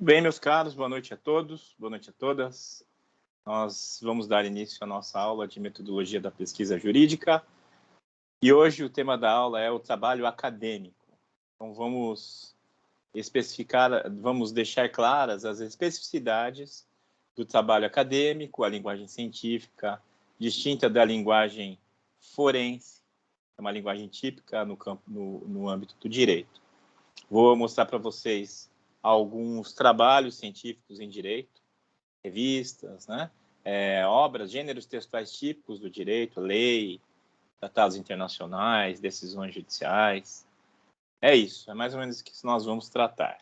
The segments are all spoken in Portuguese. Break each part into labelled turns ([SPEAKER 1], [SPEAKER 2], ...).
[SPEAKER 1] Bem, meus caros, boa noite a todos, boa noite a todas. Nós vamos dar início à nossa aula de metodologia da pesquisa jurídica e hoje o tema da aula é o trabalho acadêmico. Então vamos deixar claras as especificidades do trabalho acadêmico, a linguagem científica, distinta da linguagem forense, é uma linguagem típica no âmbito do direito. Vou mostrar para vocês alguns trabalhos científicos em direito, revistas, obras, gêneros textuais típicos do direito, lei, tratados internacionais, decisões judiciais. É isso, é mais ou menos isso que nós vamos tratar.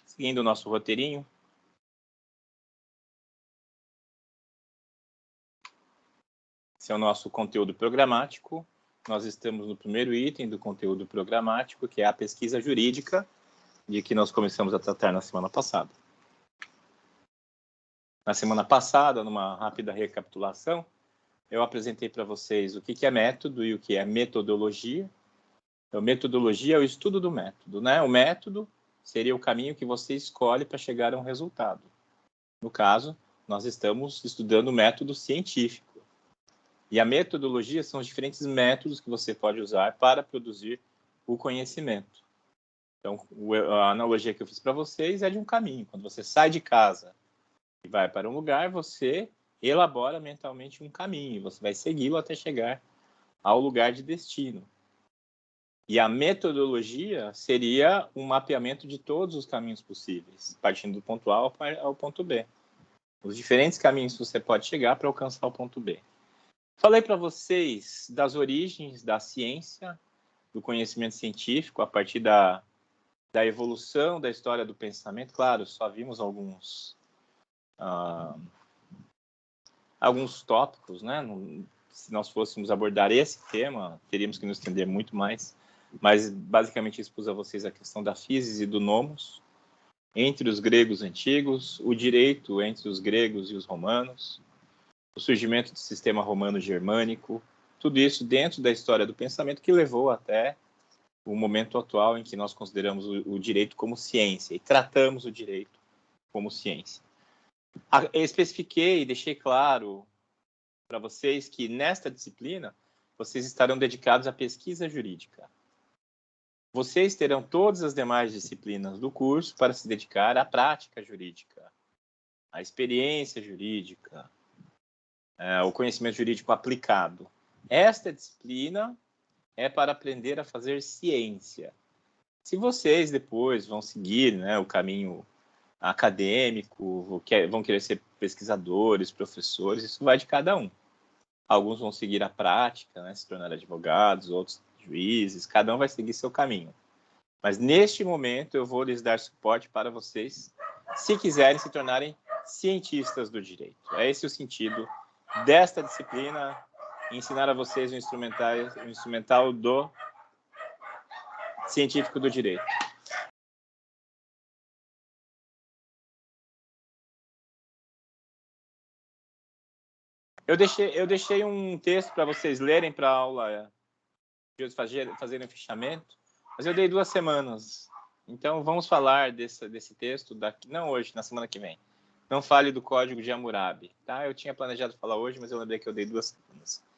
[SPEAKER 1] Seguindo o nosso roteirinho. Esse é o nosso conteúdo programático. Nós estamos no primeiro item do conteúdo programático, que é a pesquisa jurídica, de que nós começamos a tratar na semana passada. Na semana passada, numa rápida recapitulação, eu apresentei para vocês o que é método e o que é metodologia. Então, metodologia é o estudo do método, né? O método seria o caminho que você escolhe para chegar a um resultado. No caso, nós estamos estudando o método científico. E a metodologia são os diferentes métodos que você pode usar para produzir o conhecimento. Então, a analogia que eu fiz para vocês é de um caminho. Quando você sai de casa e vai para um lugar, você elabora mentalmente um caminho. Você vai segui-lo até chegar ao lugar de destino. E a metodologia seria um mapeamento de todos os caminhos possíveis, partindo do ponto A ao ponto B. Os diferentes caminhos que você pode chegar para alcançar o ponto B. Falei para vocês das origens da ciência, do conhecimento científico, a partir da evolução da história do pensamento. Claro, só vimos alguns tópicos, né? Se nós fôssemos abordar esse tema, teríamos que nos estender muito mais, mas basicamente expus a vocês a questão da physis e do nomos, entre os gregos antigos, o direito entre os gregos e os romanos, o surgimento do sistema romano-germânico, tudo isso dentro da história do pensamento que levou até o momento atual em que nós consideramos o direito como ciência e tratamos o direito como ciência. Eu especifiquei e deixei claro para vocês que nesta disciplina vocês estarão dedicados à pesquisa jurídica. Vocês terão todas as demais disciplinas do curso para se dedicar à prática jurídica, à experiência jurídica, ao conhecimento jurídico aplicado. Esta disciplina é para aprender a fazer ciência. Se vocês depois vão seguir, o caminho acadêmico, vão querer ser pesquisadores, professores, isso vai de cada um. Alguns vão seguir a prática, se tornar advogados, outros juízes, cada um vai seguir seu caminho. Mas neste momento eu vou lhes dar suporte para vocês, se quiserem se tornarem cientistas do direito. É esse o sentido desta disciplina, ensinar a vocês o instrumental do científico do direito. Eu deixei um texto para vocês lerem para a aula, fazerem o fichamento, mas eu dei 2 semanas. Então, vamos falar desse texto, não hoje, na semana que vem. Não fale do Código de Hammurabi. Tá? Eu tinha planejado falar hoje, mas eu lembrei que eu dei 2 semanas.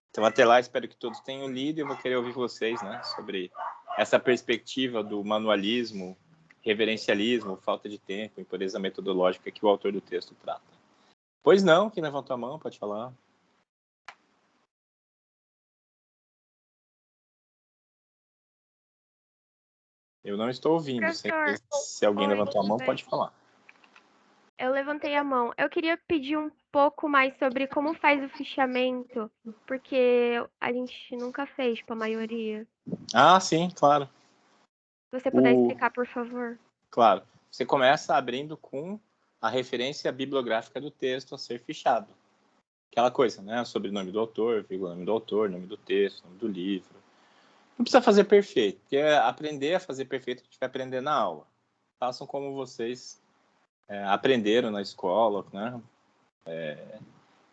[SPEAKER 1] Então, até lá, espero que todos tenham lido e eu vou querer ouvir vocês sobre essa perspectiva do manualismo, reverencialismo, falta de tempo, impureza metodológica que o autor do texto trata. Pois não, quem levantou a mão, pode falar. Eu não estou ouvindo.
[SPEAKER 2] Professor,
[SPEAKER 1] se alguém levantou a mão, pode falar.
[SPEAKER 2] Eu levantei a mão. Eu queria pedir um pouco mais sobre como faz o fichamento, porque a gente nunca fez para a maioria.
[SPEAKER 1] Ah, sim, claro.
[SPEAKER 2] Se você puder explicar, por favor.
[SPEAKER 1] Claro. Você começa abrindo com a referência bibliográfica do texto a ser fichado. Aquela coisa, sobrenome do autor, vírgula, nome do autor, nome do texto, nome do livro. Não precisa fazer perfeito, porque aprender a fazer perfeito a gente vai aprender na aula. Façam como vocês aprenderam na escola,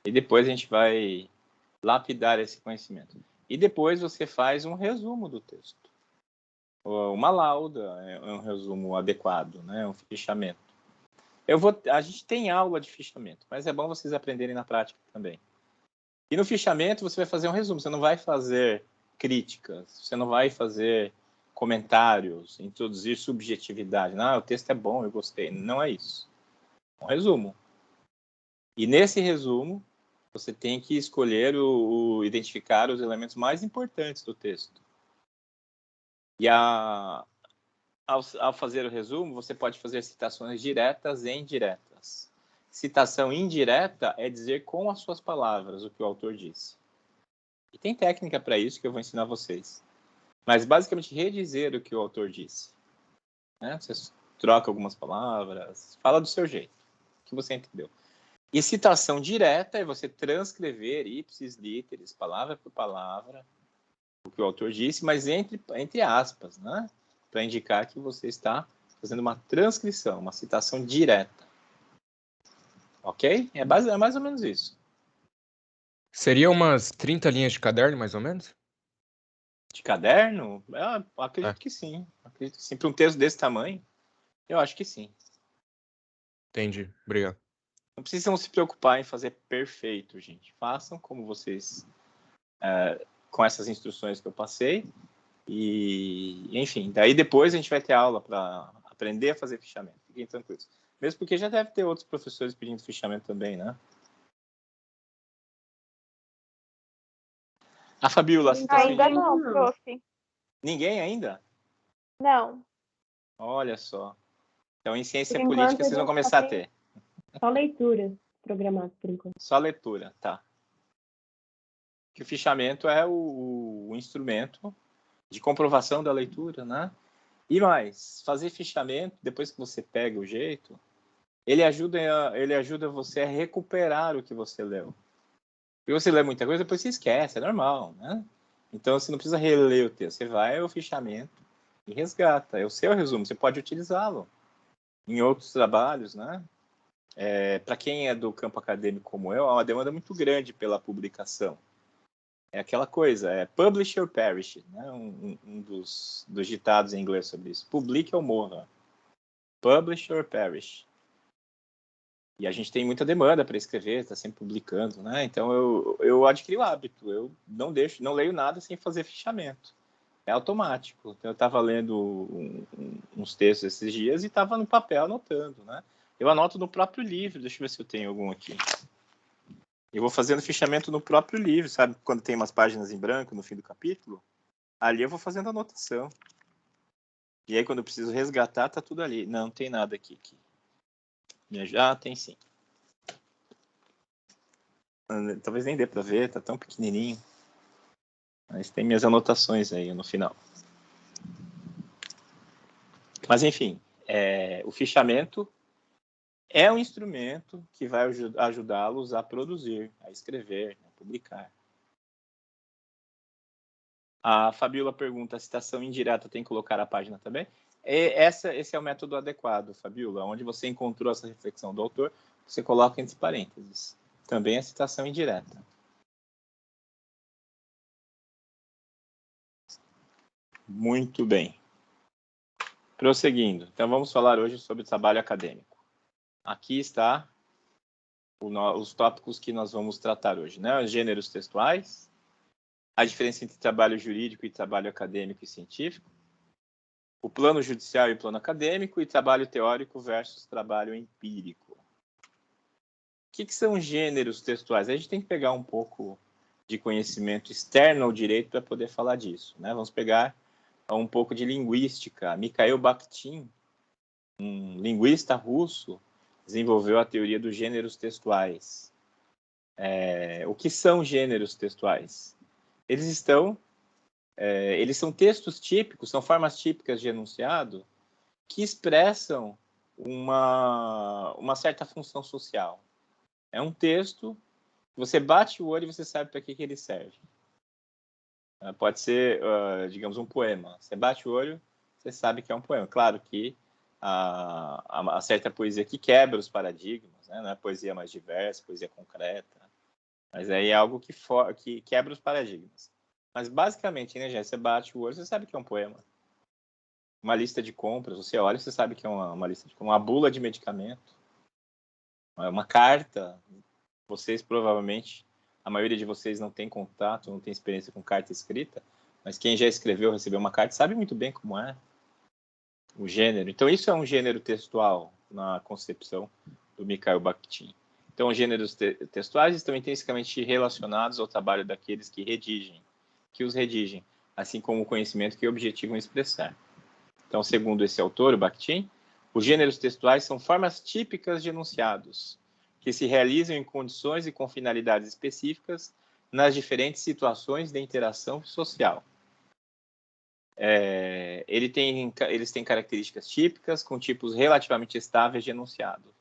[SPEAKER 1] e depois a gente vai lapidar esse conhecimento. E depois você faz um resumo do texto. Uma lauda é um resumo adequado, um fichamento. A gente tem aula de fichamento, mas é bom vocês aprenderem na prática também. E no fichamento você vai fazer um resumo, você não vai fazer críticas, você não vai fazer comentários, introduzir subjetividade. Não, o texto é bom, eu gostei. Não é isso. É um resumo. E nesse resumo, você tem que escolher identificar os elementos mais importantes do texto. E ao fazer o resumo, você pode fazer citações diretas e indiretas. Citação indireta é dizer com as suas palavras o que o autor disse. E tem técnica para isso que eu vou ensinar vocês. Mas, basicamente, redizer o que o autor disse. Né? Você troca algumas palavras, fala do seu jeito, que você entendeu. E citação direta é você transcrever ipsis literis, palavra por palavra, o que o autor disse, mas entre aspas, né? Para indicar que você está fazendo uma transcrição, uma citação direta. Ok? É mais ou menos isso.
[SPEAKER 3] Seria umas 30 linhas de caderno, mais ou menos?
[SPEAKER 1] De caderno? Eu acredito que sim. Acredito que sim. Para um texto desse tamanho, eu acho que sim.
[SPEAKER 3] Entendi. Obrigado.
[SPEAKER 1] Não precisam se preocupar em fazer perfeito, gente. Façam como vocês, com essas instruções que eu passei. E, enfim, daí depois a gente vai ter aula para aprender a fazer fichamento. Fiquem tranquilos. Mesmo porque já deve ter outros professores pedindo fichamento também, né? A Fabiola, a citação...
[SPEAKER 2] Ainda não, prof.
[SPEAKER 1] Ninguém ainda?
[SPEAKER 2] Não.
[SPEAKER 1] Olha só. Então, em ciência
[SPEAKER 4] Por
[SPEAKER 1] política,
[SPEAKER 4] enquanto,
[SPEAKER 1] vocês vão
[SPEAKER 4] a gente
[SPEAKER 1] começar
[SPEAKER 4] só
[SPEAKER 1] a ter.
[SPEAKER 4] Só leitura programada, por enquanto.
[SPEAKER 1] Só leitura, tá. Que o fichamento é o instrumento de comprovação da leitura, né? E mais, fazer fichamento, depois que você pega o jeito, ele ajuda você a recuperar o que você leu. Porque você lê muita coisa, depois você esquece, é normal, né? Então, você não precisa reler o texto. Você vai ao fichamento e resgata. É o seu resumo, você pode utilizá-lo em outros trabalhos, né? Para quem é do campo acadêmico como eu, há uma demanda muito grande pela publicação. É aquela coisa, publish or perish, né? Um dos ditados em inglês sobre isso. Publique ou morra. Publish or perish. E a gente tem muita demanda para escrever, está sempre publicando, né? Então eu adquiri o hábito, eu não leio nada sem fazer fichamento. É automático. Então, eu estava lendo uns textos esses dias e estava no papel anotando, né? Eu anoto no próprio livro, deixa eu ver se eu tenho algum aqui. Eu vou fazendo fichamento no próprio livro, sabe? Quando tem umas páginas em branco no fim do capítulo, ali eu vou fazendo anotação. E aí, quando eu preciso resgatar, tá tudo ali. Não tem nada aqui. Tem sim. Talvez nem dê para ver, tá tão pequenininho. Mas tem minhas anotações aí no final. Mas, enfim, o fichamento é um instrumento que vai ajudá-los a produzir, a escrever, a publicar. A Fabiola pergunta, a citação indireta tem que colocar a página também? Esse é o método adequado, Fabiola. Onde você encontrou essa reflexão do autor, você coloca entre parênteses. Também a citação indireta. Muito bem. Prosseguindo. Então, vamos falar hoje sobre trabalho acadêmico. Aqui está os tópicos que nós vamos tratar hoje, né? Os gêneros textuais, a diferença entre trabalho jurídico e trabalho acadêmico e científico, o plano judicial e o plano acadêmico, e trabalho teórico versus trabalho empírico. O que são gêneros textuais? A gente tem que pegar um pouco de conhecimento externo ao direito para poder falar disso, né? Vamos pegar um pouco de linguística. Mikhail Bakhtin, um linguista russo, desenvolveu a teoria dos gêneros textuais. O que são gêneros textuais? Eles são textos típicos, são formas típicas de enunciado que expressam uma certa função social. É um texto, você bate o olho e você sabe para que ele serve. Pode ser, digamos, um poema. Você bate o olho, você sabe que é um poema. Claro que há certa poesia que quebra os paradigmas, né? Não é poesia mais diversa, poesia concreta. Mas aí é algo que quebra os paradigmas. Mas, basicamente, né, gente, você bate o olho, você sabe que é um poema. Uma lista de compras, você olha, você sabe que é uma lista de compras. Uma bula de medicamento. É uma carta. Vocês provavelmente, a maioria de vocês não tem contato, não tem experiência com carta escrita, mas quem já escreveu, recebeu uma carta, sabe muito bem como é o gênero. Então, isso é um gênero textual na concepção do Mikhail Bakhtin. Então, os gêneros textuais estão intrinsecamente relacionados ao trabalho daqueles que os redigem, assim como o conhecimento que objetivam expressar. Então, segundo esse autor, o Bakhtin, os gêneros textuais são formas típicas de enunciados, que se realizam em condições e com finalidades específicas nas diferentes situações de interação social. Eles têm características típicas com tipos relativamente estáveis de enunciado.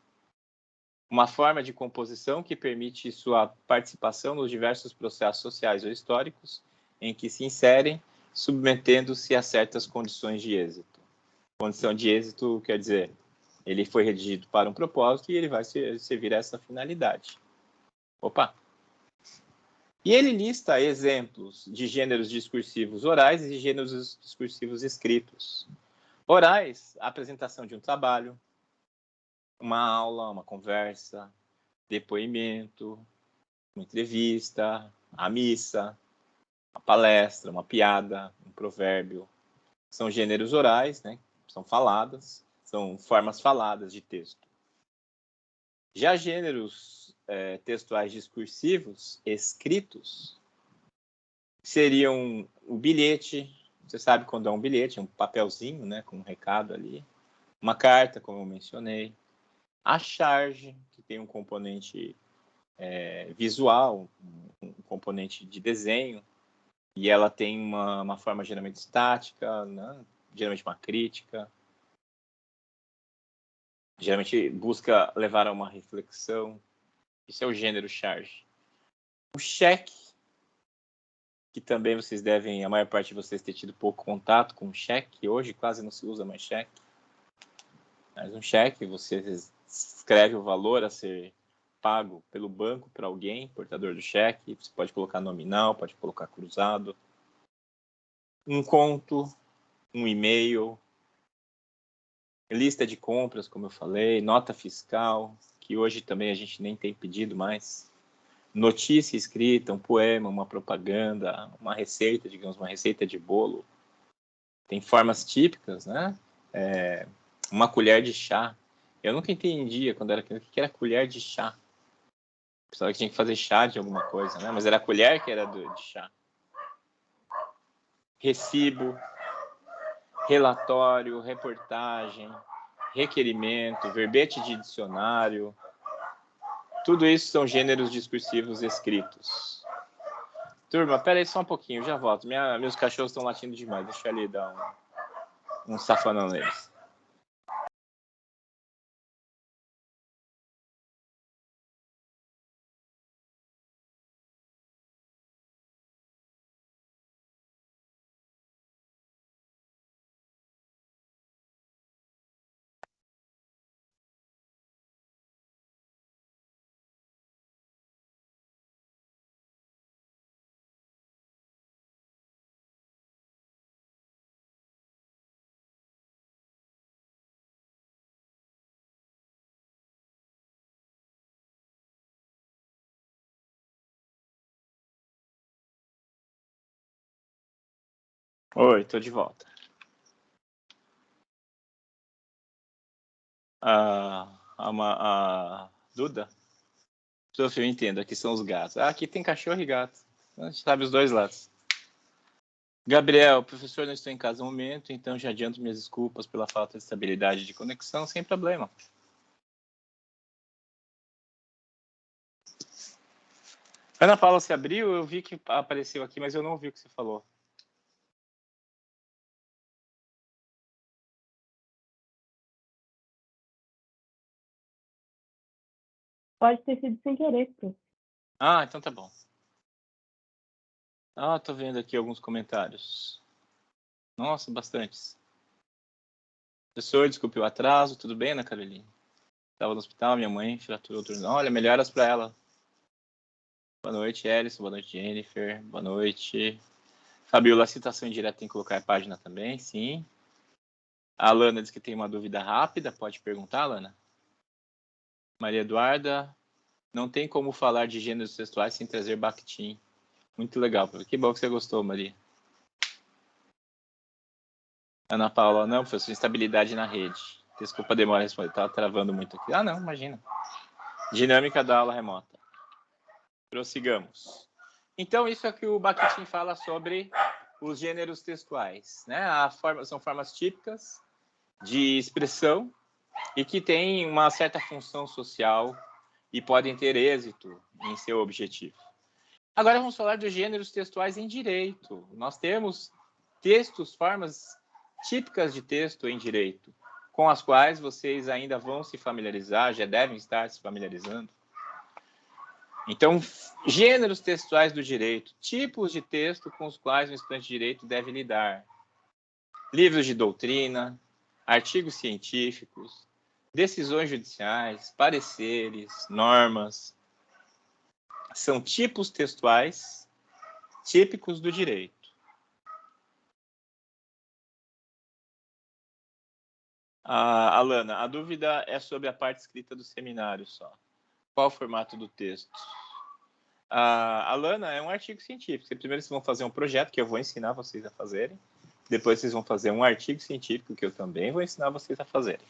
[SPEAKER 1] Uma forma de composição que permite sua participação nos diversos processos sociais ou históricos em que se inserem, submetendo-se a certas condições de êxito. Condição de êxito quer dizer, ele foi redigido para um propósito e ele vai servir a essa finalidade. Opa! E ele lista exemplos de gêneros discursivos orais e de gêneros discursivos escritos. Orais, a apresentação de um trabalho, uma aula, uma conversa, depoimento, uma entrevista, a missa, uma palestra, uma piada, um provérbio. São gêneros orais, né? São faladas, são formas faladas de texto. Já gêneros textuais discursivos escritos seriam o bilhete. Você sabe quando é um bilhete, um papelzinho, né, com um recado ali. Uma carta, como eu mencionei. A charge, que tem um componente visual, um componente de desenho, e ela tem uma forma geralmente estática, né? Geralmente uma crítica. Geralmente busca levar a uma reflexão. Isso é o gênero charge. O cheque, que também vocês devem, a maior parte de vocês ter tido pouco contato com o cheque. Hoje quase não se usa mais cheque. Mas um cheque, você escreve o valor a ser pago pelo banco para alguém, portador do cheque. Você pode colocar nominal, pode colocar cruzado. Um conto, um e-mail, lista de compras, como eu falei, nota fiscal, que hoje também a gente nem tem pedido mais. Notícia escrita, um poema, uma propaganda, uma receita, digamos, uma receita de bolo. Tem formas típicas, né? Uma colher de chá. Eu nunca entendia, quando era criança, o que era colher de chá. Pensava que tinha que fazer chá de alguma coisa, né? Mas era a colher que era de chá. Recibo, relatório, reportagem, requerimento, verbete de dicionário. Tudo isso são gêneros discursivos escritos. Turma, pera aí só um pouquinho, já volto. Meus cachorros estão latindo demais. Deixa eu ali dar um safanão neles. Oi, tô de volta. A Duda? Eu entendo, aqui são os gatos. Aqui tem cachorro e gato. A gente sabe os dois lados. Gabriel, professor, não estou em casa no momento, então já adianto minhas desculpas pela falta de estabilidade de conexão, sem problema. Ana Paula, se abriu, eu vi que apareceu aqui, mas eu não ouvi o que você falou.
[SPEAKER 4] Pode ter sido sem querer, professor.
[SPEAKER 1] Então tá bom. Tô vendo aqui alguns comentários. Nossa, bastantes. Professor, desculpe o atraso, tudo bem, Ana Carolina? Estava no hospital, minha mãe fraturou o tornozelo. Olha, melhoras para ela. Boa noite, Ellison. Boa noite, Jennifer. Boa noite. Fabiola, a citação indireta tem que colocar a página também, sim. A Alana diz que tem uma dúvida rápida. Pode perguntar, Alana? Maria Eduarda, não tem como falar de gêneros textuais sem trazer Bakhtin. Muito legal. Que bom que você gostou, Maria. Ana Paula, não, professor, instabilidade na rede. Desculpa a demora a responder, estava travando muito aqui. Ah, não, imagina. Dinâmica da aula remota. Prossigamos. Então, isso é o que o Bakhtin fala sobre os gêneros textuais, né? São formas típicas de expressão e que têm uma certa função social e podem ter êxito em seu objetivo. Agora vamos falar dos gêneros textuais em direito. Nós temos textos, formas típicas de texto em direito, com as quais vocês ainda vão se familiarizar, já devem estar se familiarizando. Então, gêneros textuais do direito, tipos de texto com os quais o estudante de direito deve lidar. Livros de doutrina, artigos científicos, decisões judiciais, pareceres, normas. São tipos textuais típicos do direito. Alana, a dúvida é sobre a parte escrita do seminário só. Qual o formato do texto? Alana, é um artigo científico. Primeiro vocês vão fazer um projeto que eu vou ensinar vocês a fazerem. Depois vocês vão fazer um artigo científico que eu também vou ensinar vocês a fazerem.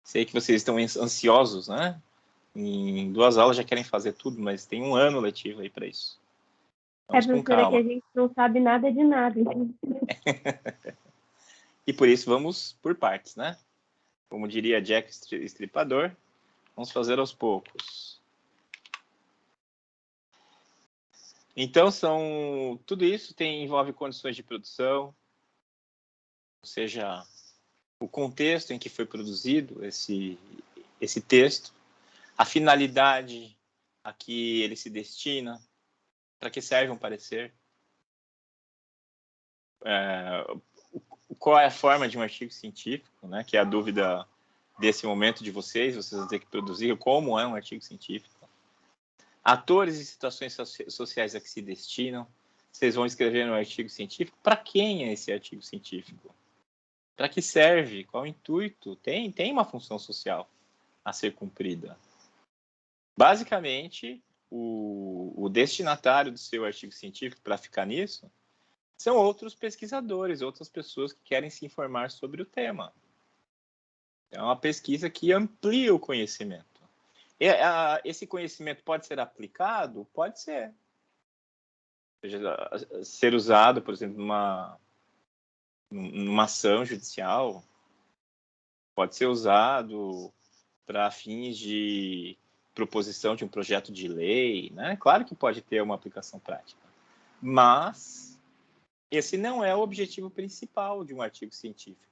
[SPEAKER 1] Sei que vocês estão ansiosos, né? Em 2 aulas já querem fazer tudo, mas tem 1 ano letivo aí para isso. Vamos com
[SPEAKER 4] professora,
[SPEAKER 1] calma.
[SPEAKER 4] que a gente não sabe nada de nada. Então...
[SPEAKER 1] E por isso vamos por partes, né? Como diria Jack Estripador, vamos fazer aos poucos. Então, tudo isso envolve condições de produção, ou seja, o contexto em que foi produzido esse texto, a finalidade a que ele se destina, para que serve um parecer, qual é a forma de um artigo científico, né, que é a dúvida desse momento de vocês vão ter que produzir como é um artigo científico. Atores e situações sociais a que se destinam. Vocês vão escrever no artigo científico. Para quem é esse artigo científico? Para que serve? Qual o intuito? Tem uma função social a ser cumprida. Basicamente, o destinatário do seu artigo científico, para ficar nisso, são outros pesquisadores, outras pessoas que querem se informar sobre o tema. É uma pesquisa que amplia o conhecimento. Esse conhecimento pode ser aplicado? Pode ser. Ou seja, ser usado, por exemplo, numa ação judicial, pode ser usado para fins de proposição de um projeto de lei, né? Claro que pode ter uma aplicação prática, mas esse não é o objetivo principal de um artigo científico.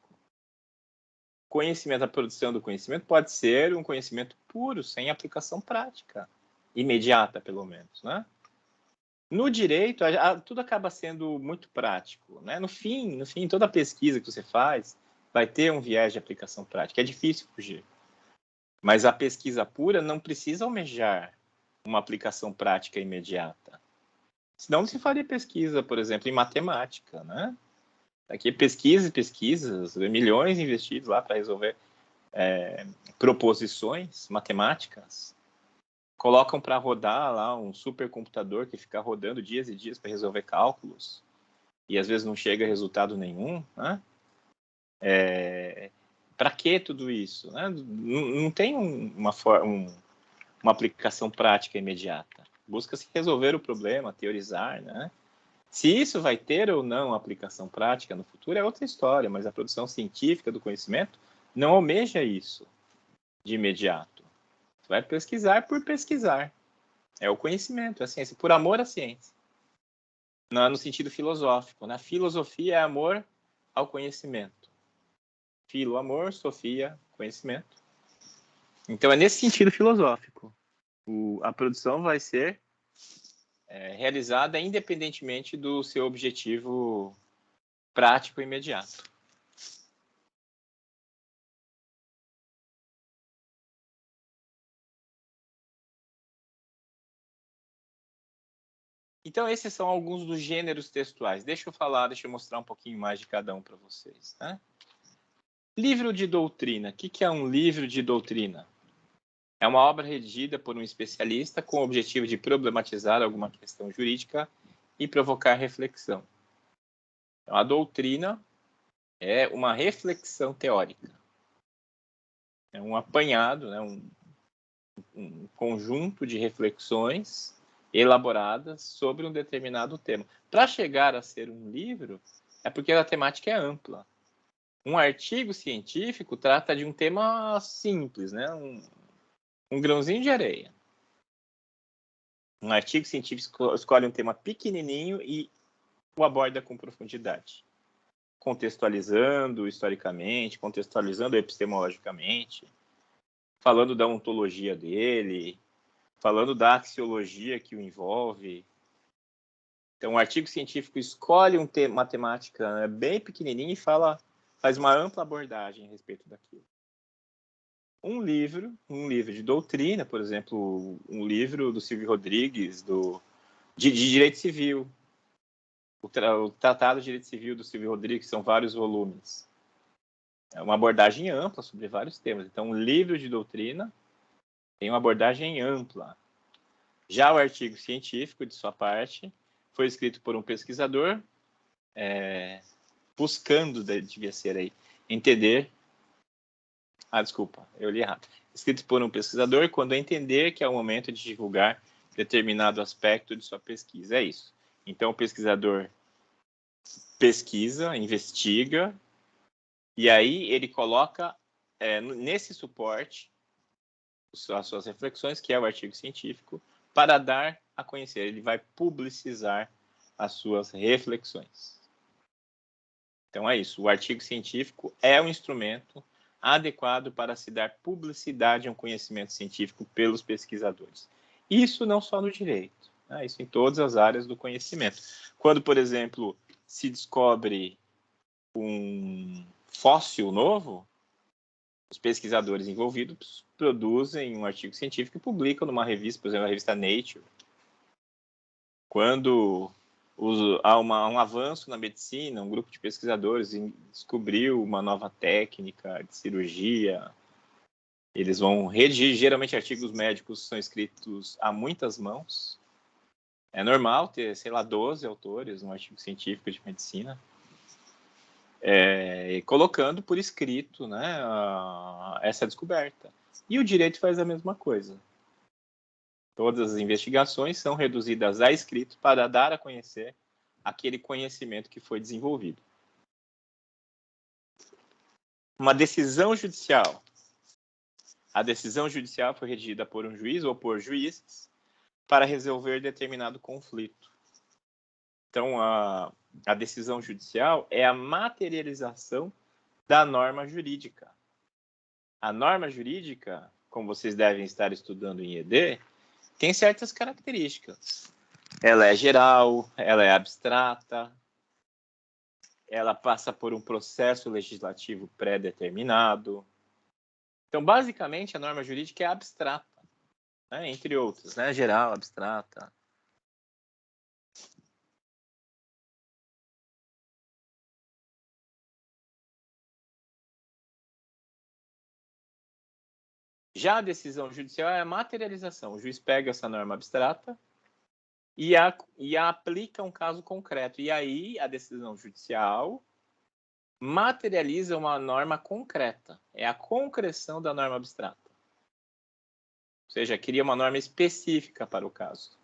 [SPEAKER 1] Conhecimento, a produção do conhecimento pode ser um conhecimento puro, sem aplicação prática, imediata, pelo menos, né? No direito, tudo acaba sendo muito prático, né? No fim, toda pesquisa que você faz vai ter um viés de aplicação prática. É difícil fugir. Mas a pesquisa pura não precisa almejar uma aplicação prática imediata. Senão se faria pesquisa, por exemplo, em matemática, né? Aqui pesquisas, milhões investidos lá para resolver proposições matemáticas. Colocam para rodar lá um supercomputador que fica rodando dias e dias para resolver cálculos e às vezes não chega a resultado nenhum, né? Para que tudo isso? Né? Não tem uma aplicação prática imediata. Busca-se resolver o problema, teorizar, né? Se isso vai ter ou não aplicação prática no futuro é outra história, mas a produção científica do conhecimento não almeja isso de imediato. Você vai pesquisar por pesquisar. É o conhecimento, é a ciência, por amor à ciência. No sentido filosófico, né? Filosofia é amor ao conhecimento. Filo, amor, sofia, conhecimento. Então, é nesse sentido filosófico. A produção vai ser realizada independentemente do seu objetivo prático imediato. Então, esses são alguns dos gêneros textuais. Deixa eu mostrar um pouquinho mais de cada um para vocês. Né? Livro de doutrina. O que é um livro de doutrina? É uma obra redigida por um especialista com o objetivo de problematizar alguma questão jurídica e provocar reflexão. Então, a doutrina é uma reflexão teórica. É um apanhado, né, um conjunto de reflexões elaboradas sobre um determinado tema. Para chegar a ser um livro, é porque a temática é ampla. Um artigo científico trata de um tema simples, né? Um grãozinho de areia. Um artigo científico escolhe um tema pequenininho e o aborda com profundidade, contextualizando historicamente, contextualizando epistemologicamente, falando da ontologia dele, falando da axiologia que o envolve. Então, um artigo científico escolhe uma temática, né, bem pequenininha e faz uma ampla abordagem a respeito daquilo. Um livro de doutrina, por exemplo, um livro do Silvio Rodrigues, de Direito Civil, o Tratado de Direito Civil do Silvio Rodrigues, são vários volumes. É uma abordagem ampla sobre vários temas. Então, um livro de doutrina tem uma abordagem ampla. Já o artigo científico, de sua parte, foi escrito por um pesquisador, buscando, devia ser aí, entender... desculpa, eu li errado. Escrito por um pesquisador quando entender que é o momento de divulgar determinado aspecto de sua pesquisa. É isso. Então, o pesquisador pesquisa, investiga, e aí ele coloca nesse suporte as suas reflexões, que é o artigo científico, para dar a conhecer. Ele vai publicizar as suas reflexões. Então é isso. O artigo científico é um instrumento adequado para se dar publicidade a um conhecimento científico pelos pesquisadores. Isso não só no direito, né? Isso em todas as áreas do conhecimento. Quando, por exemplo, se descobre um fóssil novo, os pesquisadores envolvidos produzem um artigo científico e publicam numa revista, por exemplo, a revista Nature. Quando há um avanço na medicina, um grupo de pesquisadores descobriu uma nova técnica de cirurgia, eles vão redigir, geralmente artigos médicos são escritos a muitas mãos. É normal ter, 12 autores num artigo científico de medicina. Colocando por escrito, né, essa descoberta. E o direito faz a mesma coisa. Todas as investigações são reduzidas a escrito para dar a conhecer aquele conhecimento que foi desenvolvido. Uma decisão judicial. A decisão judicial foi redigida por um juiz ou por juízes para resolver determinado conflito. Então, a decisão judicial é a materialização da norma jurídica. A norma jurídica, como vocês devem estar estudando em ED, tem certas características. Ela é geral, ela é abstrata, ela passa por um processo legislativo pré-determinado. Então, basicamente, a norma jurídica é abstrata, né? Entre outras, né? Geral, abstrata. Já a decisão judicial é a materialização. O juiz pega essa norma abstrata e a aplica a um caso concreto. E aí, a decisão judicial materializa uma norma concreta. É a concreção da norma abstrata. Ou seja, cria uma norma específica para o caso.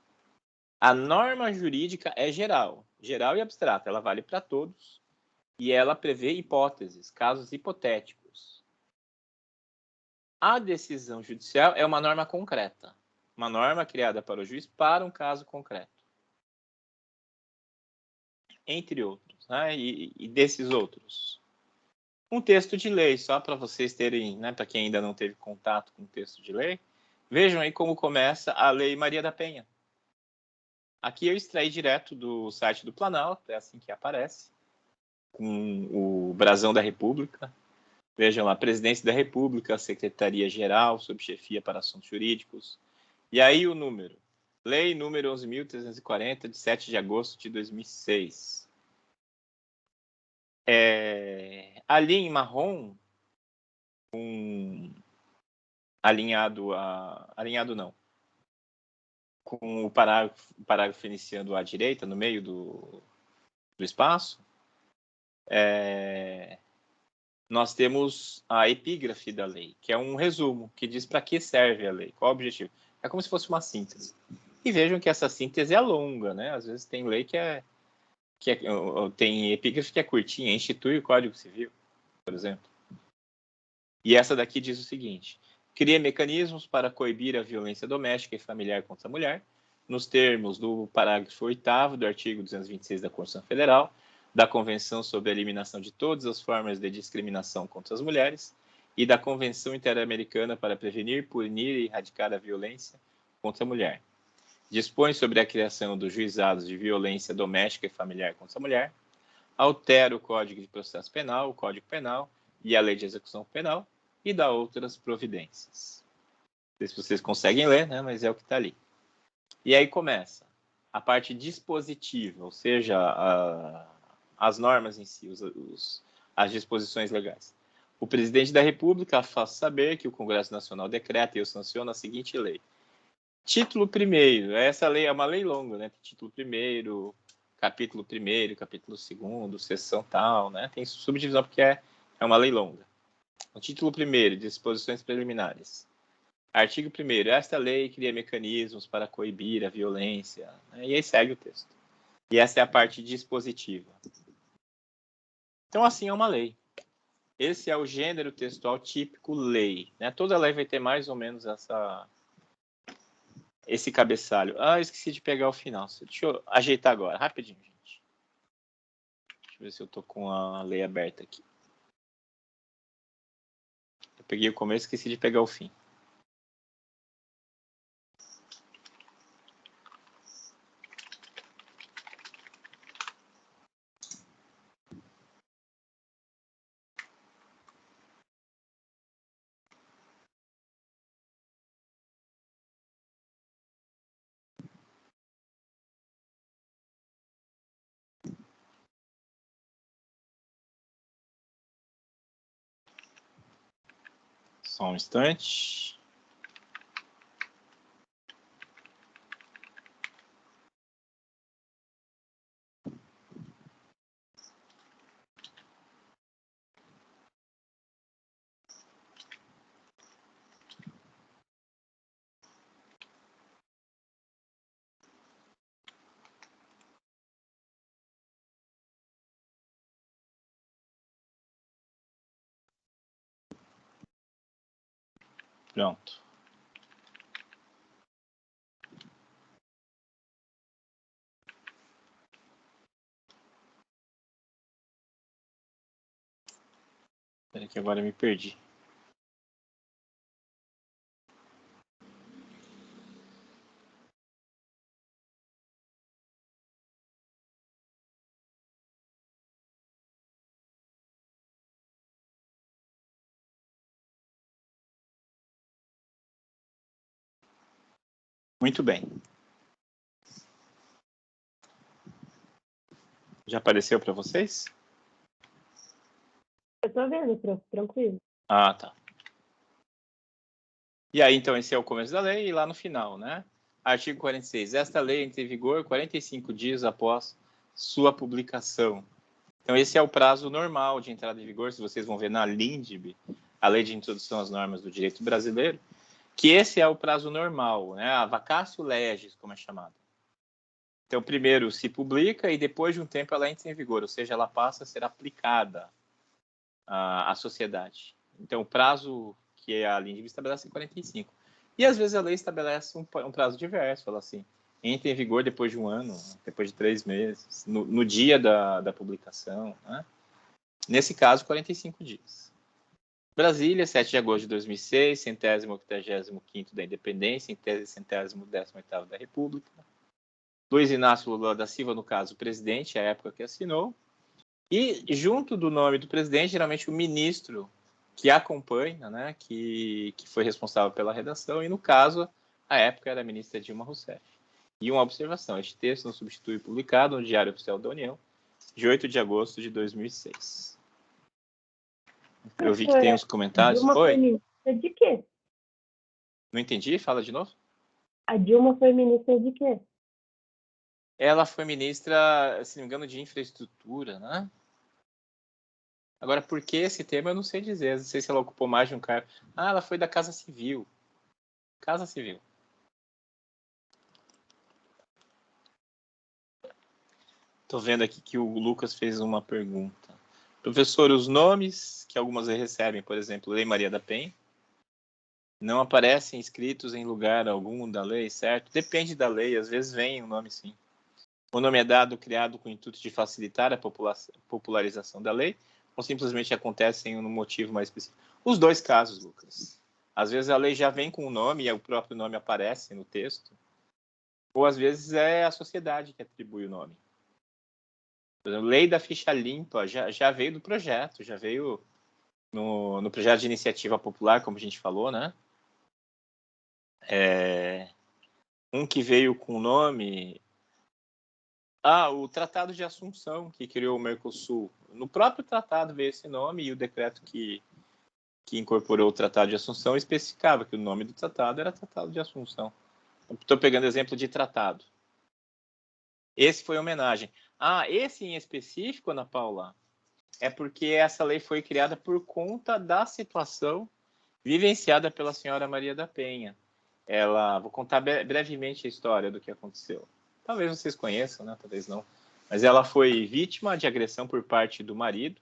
[SPEAKER 1] A norma jurídica é geral e abstrata. Ela vale para todos e ela prevê hipóteses, casos hipotéticos. A decisão judicial é uma norma concreta. Uma norma criada para o juiz para um caso concreto. Entre outros, né? E desses outros. Um texto de lei, só para vocês terem, né, para quem ainda não teve contato com o texto de lei, vejam aí como começa a Lei Maria da Penha. Aqui eu extraí direto do site do Planalto, é assim que aparece, com o brasão da República. Vejam lá, Presidência da República, Secretaria-Geral, Subchefia para Assuntos Jurídicos. E aí o número, Lei número 11.340, de 7 de agosto de 2006. Ali em marrom, alinhado não, com o parágrafo iniciando à direita, no meio do espaço, nós temos a epígrafe da lei, que é um resumo, que diz para que serve a lei, qual o objetivo. É como se fosse uma síntese. E vejam que essa síntese é longa, né? Às vezes tem lei tem epígrafe que é curtinha, institui o Código Civil, por exemplo. E essa daqui diz o seguinte: cria mecanismos para coibir a violência doméstica e familiar contra a mulher, nos termos do parágrafo 8º do artigo 226 da Constituição Federal, da Convenção sobre a Eliminação de Todas as Formas de Discriminação contra as Mulheres e da Convenção Interamericana para Prevenir, Punir e Erradicar a Violência contra a Mulher. Dispõe sobre a criação dos juizados de violência doméstica e familiar contra a mulher, altera o Código de Processo Penal, o Código Penal e a Lei de Execução Penal e dá outras providências. Não sei se vocês conseguem ler, né? Mas é o que está ali. E aí começa a parte dispositiva, ou seja, as normas em si, as disposições legais. O presidente da República faz saber que o Congresso Nacional decreta e eu sanciono a seguinte lei. Título 1º, essa lei é uma lei longa, né? Tem título 1º, capítulo 1º, capítulo 2º, seção tal, né? Tem subdivisão porque é uma lei longa. O título 1º, disposições preliminares. Artigo 1º, esta lei cria mecanismos para coibir a violência, né? E aí segue o texto. E essa é a parte dispositiva. Então, assim, é uma lei. Esse é o gênero textual típico lei, né? Toda lei vai ter mais ou menos esse cabeçalho. Eu esqueci de pegar o final. Deixa eu ajeitar agora, rapidinho, gente. Deixa eu ver se eu tô com a lei aberta aqui. Eu peguei o começo e esqueci de pegar o fim. Só um instante. Pronto. Espera que agora eu me perdi. Muito bem. Já apareceu para vocês?
[SPEAKER 4] Eu tô vendo, prof, tranquilo.
[SPEAKER 1] Ah, tá. E aí, então, esse é o começo da lei e lá no final, né? Artigo 46. Esta lei entra em vigor 45 dias após sua publicação. Então, esse é o prazo normal de entrada em vigor, se vocês vão ver na LINDB, a Lei de Introdução às Normas do Direito Brasileiro, que esse é o prazo normal, né? A vacatio legis, como é chamado. Então, primeiro se publica e depois de um tempo ela entra em vigor, ou seja, ela passa a ser aplicada à sociedade. Então, o prazo que a LINDB estabelece é 45. E às vezes a lei estabelece um prazo diverso, fala assim, entra em vigor depois de um ano, depois de 3 meses, no dia da publicação, né? Nesse caso, 45 dias. Brasília, 7 de agosto de 2006, 185º da Independência, 118º da República. Luiz Inácio Lula da Silva, no caso, o presidente, a época que assinou. E junto do nome do presidente, geralmente o ministro que acompanha, né, que foi responsável pela redação, e no caso, a época era a ministra Dilma Rousseff. E uma observação, este texto não substitui publicado no Diário Oficial da União, de 8 de agosto de 2006. Eu vi que tem uns comentários.
[SPEAKER 4] Dilma
[SPEAKER 1] Oi?
[SPEAKER 4] foi ministra de quê?
[SPEAKER 1] Não entendi, fala de novo.
[SPEAKER 4] A Dilma foi ministra de quê?
[SPEAKER 1] Ela foi ministra, se não me engano, de infraestrutura, né? Agora, por que esse tema eu não sei dizer. Não sei se ela ocupou mais de um cargo. Ah, ela foi da Casa Civil. Casa Civil. Estou vendo aqui que o Lucas fez uma pergunta. Professor, os nomes que algumas recebem, por exemplo, Lei Maria da Penha, não aparecem escritos em lugar algum da lei, certo? Depende da lei, às vezes vem o nome sim. O nome é dado, criado com o intuito de facilitar a popularização da lei, ou simplesmente acontece em um motivo mais específico? Os dois casos, Lucas. Às vezes a lei já vem com o nome e o próprio nome aparece no texto, ou às vezes é a sociedade que atribui o nome. Por exemplo, lei da ficha limpa já veio do projeto, já veio no projeto de iniciativa popular, como a gente falou, né? Um que veio com o nome... o Tratado de Assunção, que criou o Mercosul. No próprio tratado veio esse nome e o decreto que incorporou o Tratado de Assunção especificava que o nome do tratado era Tratado de Assunção. Estou pegando exemplo de tratado. Esse foi homenagem. Esse em específico, Ana Paula, é porque essa lei foi criada por conta da situação vivenciada pela senhora Maria da Penha. Vou contar brevemente a história do que aconteceu. Talvez vocês conheçam, né? Talvez não. Mas ela foi vítima de agressão por parte do marido.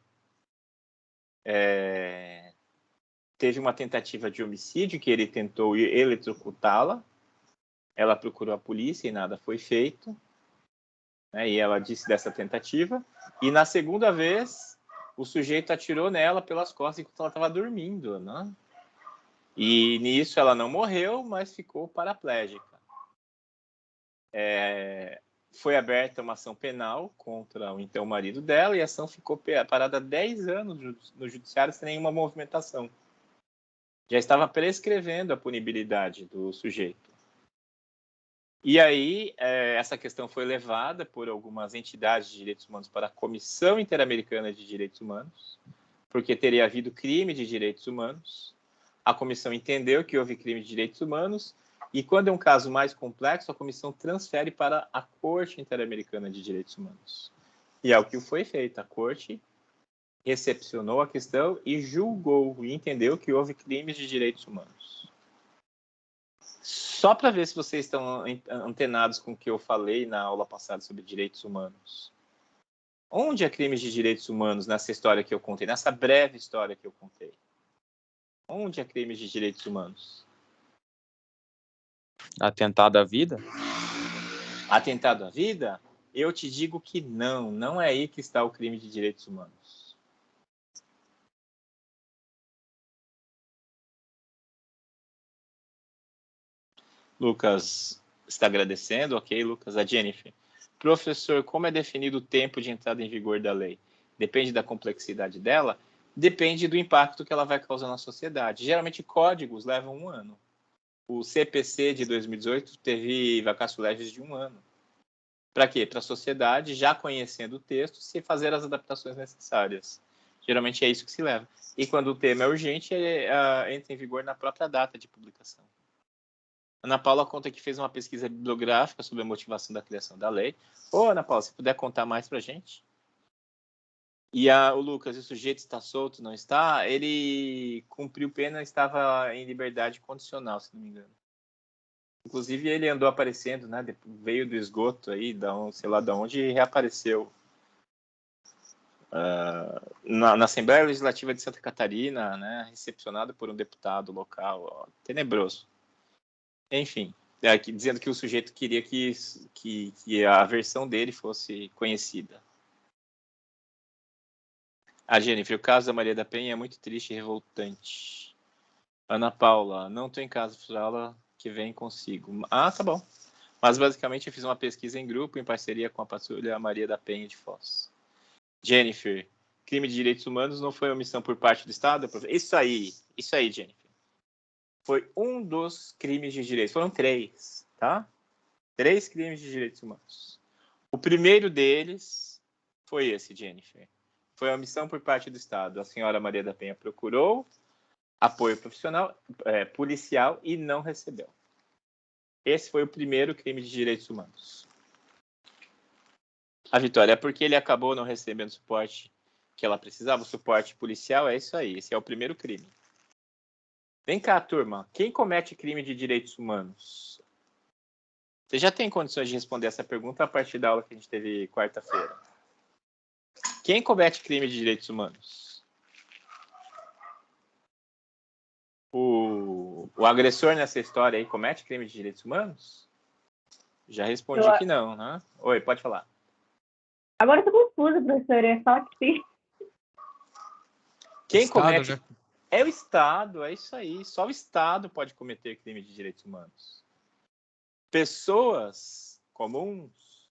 [SPEAKER 1] Teve uma tentativa de homicídio que ele tentou eletrocutá-la. Ela procurou a polícia e nada foi feito. E ela disse dessa tentativa. E na segunda vez, o sujeito atirou nela pelas costas enquanto ela estava dormindo, né? E nisso ela não morreu, mas ficou paraplégica. Foi aberta uma ação penal contra o então marido dela e a ação ficou parada 10 anos no judiciário sem nenhuma movimentação. Já estava prescrevendo a punibilidade do sujeito. E aí, essa questão foi levada por algumas entidades de direitos humanos para a Comissão Interamericana de Direitos Humanos, porque teria havido crime de direitos humanos. A comissão entendeu que houve crime de direitos humanos e, quando é um caso mais complexo, a comissão transfere para a Corte Interamericana de Direitos Humanos. E é o que foi feito. A Corte recepcionou a questão e julgou e entendeu que houve crimes de direitos humanos. Só para ver se vocês estão antenados com o que eu falei na aula passada sobre direitos humanos. Onde há crimes de direitos humanos nessa história que eu contei, nessa breve história que eu contei? Onde há crimes de direitos humanos?
[SPEAKER 5] Atentado à vida?
[SPEAKER 1] Atentado à vida? Eu te digo que não é aí que está o crime de direitos humanos. Lucas está agradecendo, ok, Lucas? A Jennifer. Professor, como é definido o tempo de entrada em vigor da lei? Depende da complexidade dela? Depende do impacto que ela vai causar na sociedade. Geralmente, códigos levam 1 ano. O CPC de 2018 teve vacatio legis de 1 ano. Para quê? Para a sociedade, já conhecendo o texto, se fazer as adaptações necessárias. Geralmente é isso que se leva. E quando o tema é urgente, entra em vigor na própria data de publicação. Ana Paula conta que fez uma pesquisa bibliográfica sobre a motivação da criação da lei. Ana Paula, se puder contar mais para a gente. E o Lucas, o sujeito está solto, não está? Ele cumpriu pena e estava em liberdade condicional, se não me engano. Inclusive, ele andou aparecendo, né? Veio do esgoto aí, sei lá de onde, e reapareceu na Assembleia Legislativa de Santa Catarina, né? Recepcionado por um deputado local. Tenebroso. Enfim, dizendo que o sujeito queria que a versão dele fosse conhecida. A Jennifer, o caso da Maria da Penha é muito triste e revoltante. Ana Paula, não estou em casa, fala que vem consigo. Tá bom. Mas basicamente eu fiz uma pesquisa em grupo em parceria com a patrulha Maria da Penha de Foz. Jennifer, crime de direitos humanos não foi omissão por parte do Estado? Isso aí, Jennifer. Foi um dos crimes de direitos. Foram 3, tá? 3 crimes de direitos humanos. O primeiro deles foi esse, Jennifer. Foi a omissão por parte do Estado. A senhora Maria da Penha procurou apoio profissional, policial e não recebeu. Esse foi o primeiro crime de direitos humanos. A Vitória é porque ele acabou não recebendo o suporte que ela precisava, o suporte policial, é isso aí. Esse é o primeiro crime. Vem cá, turma. Quem comete crime de direitos humanos? Você já tem condições de responder essa pergunta a partir da aula que a gente teve quarta-feira. Quem comete crime de direitos humanos? O agressor nessa história aí comete crime de direitos humanos? Já respondi que não, né? Oi, pode falar.
[SPEAKER 4] Agora eu tô confusa, professora. Eu ia falar que sim.
[SPEAKER 1] Quem
[SPEAKER 3] Estado,
[SPEAKER 1] comete...
[SPEAKER 3] né?
[SPEAKER 1] É o Estado, é isso aí. Só o Estado pode cometer crime de direitos humanos. Pessoas comuns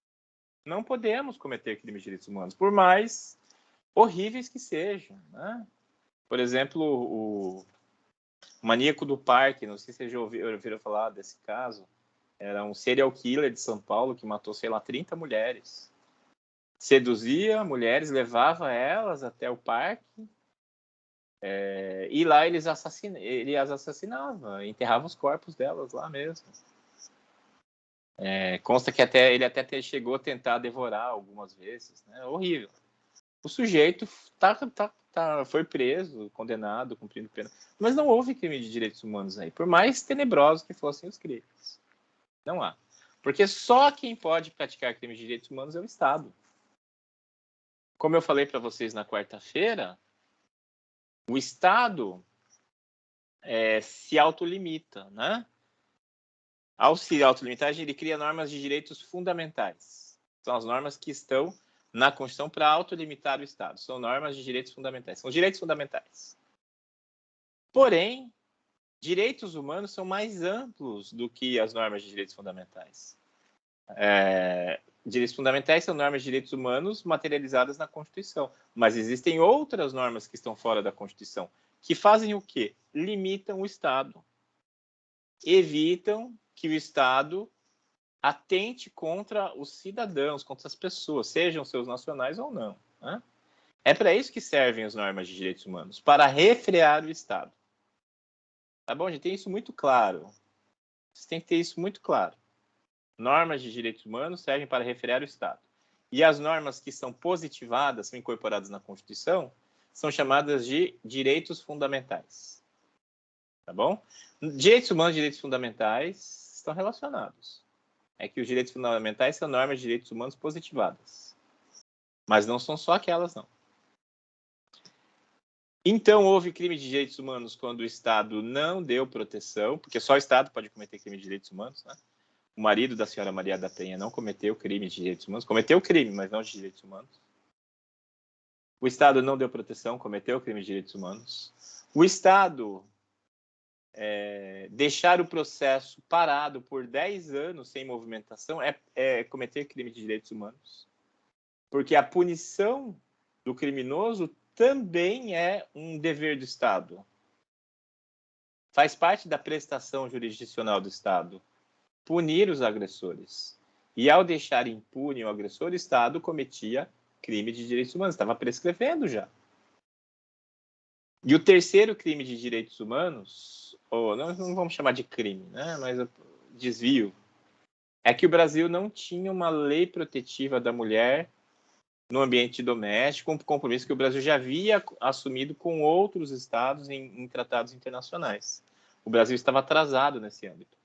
[SPEAKER 1] não podemos cometer crime de direitos humanos, por mais horríveis que sejam, né? Por exemplo, o maníaco do parque, não sei se vocês já ouviram falar desse caso, era um serial killer de São Paulo que matou, sei lá, 30 mulheres. Seduzia mulheres, levava elas até o parque, e lá ele as assassinava, enterrava os corpos delas lá mesmo. Consta que ele até chegou a tentar devorar algumas vezes, né? Horrível. O sujeito foi preso, condenado, cumprindo pena, mas não houve crime de direitos humanos aí, por mais tenebrosos que fossem os crimes. Não há. Porque só quem pode praticar crime de direitos humanos é o Estado. Como eu falei para vocês na quarta-feira, o Estado se autolimita, né? Ao se autolimitar, ele cria normas de direitos fundamentais. São as normas que estão na Constituição para autolimitar o Estado. São normas de direitos fundamentais. São direitos fundamentais. Porém, direitos humanos são mais amplos do que as normas de direitos fundamentais. Direitos fundamentais são normas de direitos humanos materializadas na Constituição. Mas existem outras normas que estão fora da Constituição, que fazem o quê? Limitam o Estado. Evitam que o Estado atente contra os cidadãos, contra as pessoas, sejam seus nacionais ou não. Né? É para isso que servem as normas de direitos humanos, para refrear o Estado. Tá bom, gente? Tem isso muito claro. Vocês têm que ter isso muito claro. Normas de direitos humanos servem para refrear o Estado. E as normas que são positivadas, são incorporadas na Constituição, são chamadas de direitos fundamentais. Tá bom? Direitos humanos e direitos fundamentais estão relacionados. É que os direitos fundamentais são normas de direitos humanos positivadas. Mas não são só aquelas, não. Então, houve crime de direitos humanos quando o Estado não deu proteção, porque só o Estado pode cometer crime de direitos humanos, né? O marido da senhora Maria da Penha não cometeu crime de direitos humanos, cometeu crime, mas não de direitos humanos. O Estado não deu proteção, cometeu crime de direitos humanos. O Estado deixar o processo parado por 10 anos sem movimentação é cometer crime de direitos humanos. Porque a punição do criminoso também é um dever do Estado. Faz parte da prestação jurisdicional do Estado punir os agressores. E ao deixar impune o agressor, o Estado cometia crime de direitos humanos. Estava prescrevendo já. E o terceiro crime de direitos humanos, ou não vamos chamar de crime, né? Mas desvio, é que o Brasil não tinha uma lei protetiva da mulher no ambiente doméstico, um compromisso que o Brasil já havia assumido com outros estados em tratados internacionais. O Brasil estava atrasado nesse âmbito.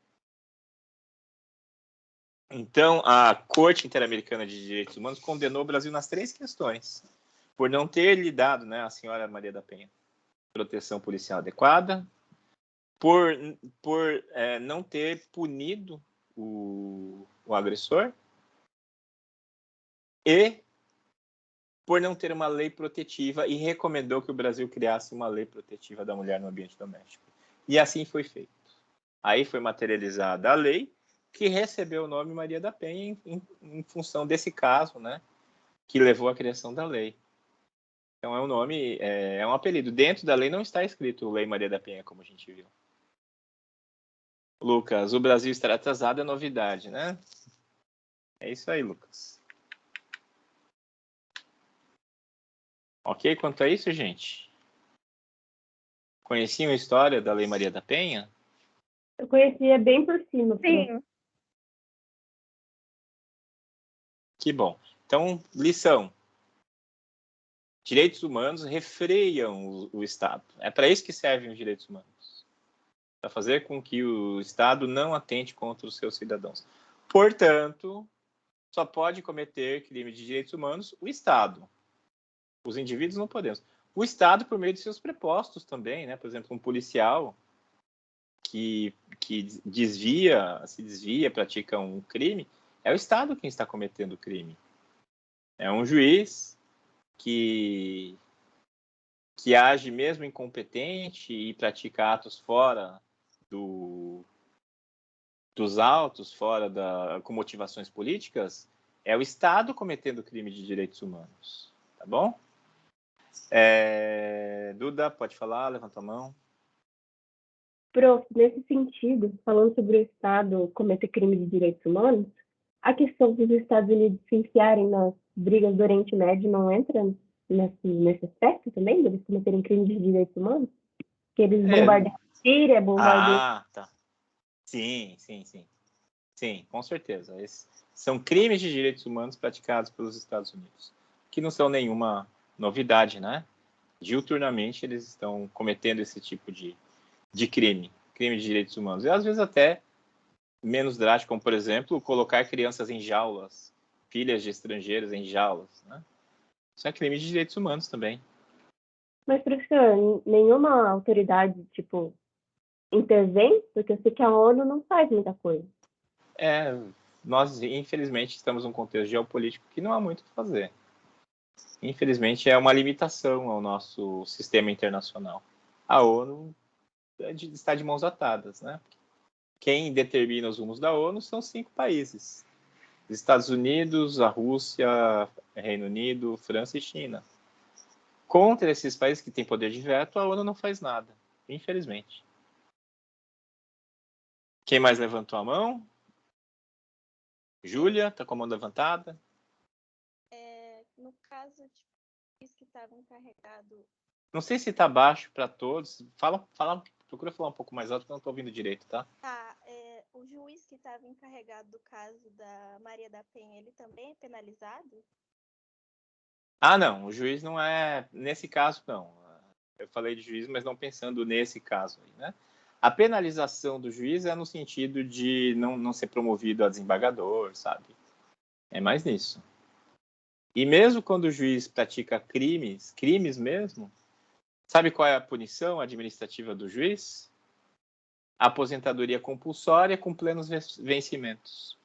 [SPEAKER 1] Então, a Corte Interamericana de Direitos Humanos condenou o Brasil nas 3 questões, por não ter lhe dado, né, a senhora Maria da Penha, proteção policial adequada, por não ter punido o agressor e por não ter uma lei protetiva, e recomendou que o Brasil criasse uma lei protetiva da mulher no ambiente doméstico. E assim foi feito. Aí foi materializada a lei, que recebeu o nome Maria da Penha em função desse caso, né, que levou à criação da lei. Então é um nome, é um apelido. Dentro da lei não está escrito Lei Maria da Penha, como a gente viu. Lucas, o Brasil estar atrasado é novidade, né? É isso aí, Lucas. Ok quanto a isso, gente? Conheciam a história da Lei Maria da Penha?
[SPEAKER 4] Eu conhecia bem por cima.
[SPEAKER 2] Sim.
[SPEAKER 1] Que bom. Então, lição. Direitos humanos refreiam o Estado. É para isso que servem os direitos humanos. Para fazer com que o Estado não atente contra os seus cidadãos. Portanto, só pode cometer crime de direitos humanos o Estado. Os indivíduos não podemos. O Estado, por meio de seus prepostos também, né? Por exemplo, um policial que se desvia, pratica um crime, é o Estado quem está cometendo o crime. É um juiz que age mesmo incompetente e pratica atos fora dos autos, com motivações políticas, é o Estado cometendo crime de direitos humanos. Tá bom? Duda, pode falar, levanta a mão.
[SPEAKER 4] Prof, nesse sentido, falando sobre o Estado cometer crime de direitos humanos, a questão dos Estados Unidos se enfiarem nas brigas do Oriente Médio não entra nesse aspecto também, deles cometerem crimes de direitos humanos? Que eles bombardeiam a Síria, bombardeiam...
[SPEAKER 1] Ah, tá. Sim, com certeza. Esses são crimes de direitos humanos praticados pelos Estados Unidos, que não são nenhuma novidade, né? Diuturnamente eles estão cometendo esse tipo de crime de direitos humanos. E às vezes até menos drástico, como por exemplo, colocar crianças em jaulas, filhas de estrangeiros em jaulas, né? Isso é crime de direitos humanos também.
[SPEAKER 4] Mas, professor, nenhuma autoridade, tipo, intervém? Porque eu sei que a ONU não faz muita coisa.
[SPEAKER 1] Nós, infelizmente, estamos num contexto geopolítico que não há muito o que fazer. Infelizmente, é uma limitação ao nosso sistema internacional. A ONU está de mãos atadas, né? Quem determina os rumos da ONU são 5 países: Estados Unidos, a Rússia, Reino Unido, França e China. Contra esses países que têm poder de veto, a ONU não faz nada, infelizmente. Quem mais levantou a mão? Júlia, está com a mão levantada.
[SPEAKER 5] No caso de que estava encarregado...
[SPEAKER 1] Não sei se está baixo para todos. Procura falar um pouco mais alto, porque eu não estou ouvindo direito, tá?
[SPEAKER 5] O juiz que estava encarregado do caso da Maria da Penha, ele também é penalizado?
[SPEAKER 1] Ah, não. O juiz não é... Nesse caso, não. Eu falei de juiz, mas não pensando nesse caso aí, né? A penalização do juiz é no sentido de não ser promovido a desembargador, sabe? É mais nisso. E mesmo quando o juiz pratica crimes mesmo, sabe qual é a punição administrativa do juiz? Aposentadoria compulsória com plenos vencimentos.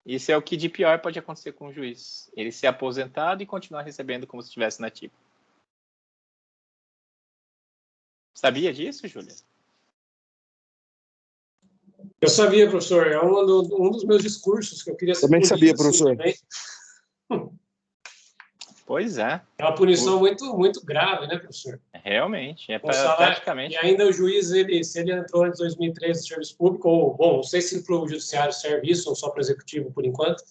[SPEAKER 1] Isso é o que de pior pode acontecer com o juiz. Ele ser aposentado e continuar recebendo como se estivesse na ativa. Sabia disso, Júlia?
[SPEAKER 6] Eu sabia, professor. É um dos meus discursos que eu queria ser
[SPEAKER 7] Também sabia,
[SPEAKER 6] punido assim
[SPEAKER 7] professor.
[SPEAKER 6] também.
[SPEAKER 1] Pois é.
[SPEAKER 6] É uma punição muito, muito grave, né, professor?
[SPEAKER 1] Realmente.
[SPEAKER 6] Praticamente. E ainda o juiz, se ele entrou em 2013 no serviço público, ou, bom, não sei se para o judiciário serve isso, ou só para o executivo por enquanto,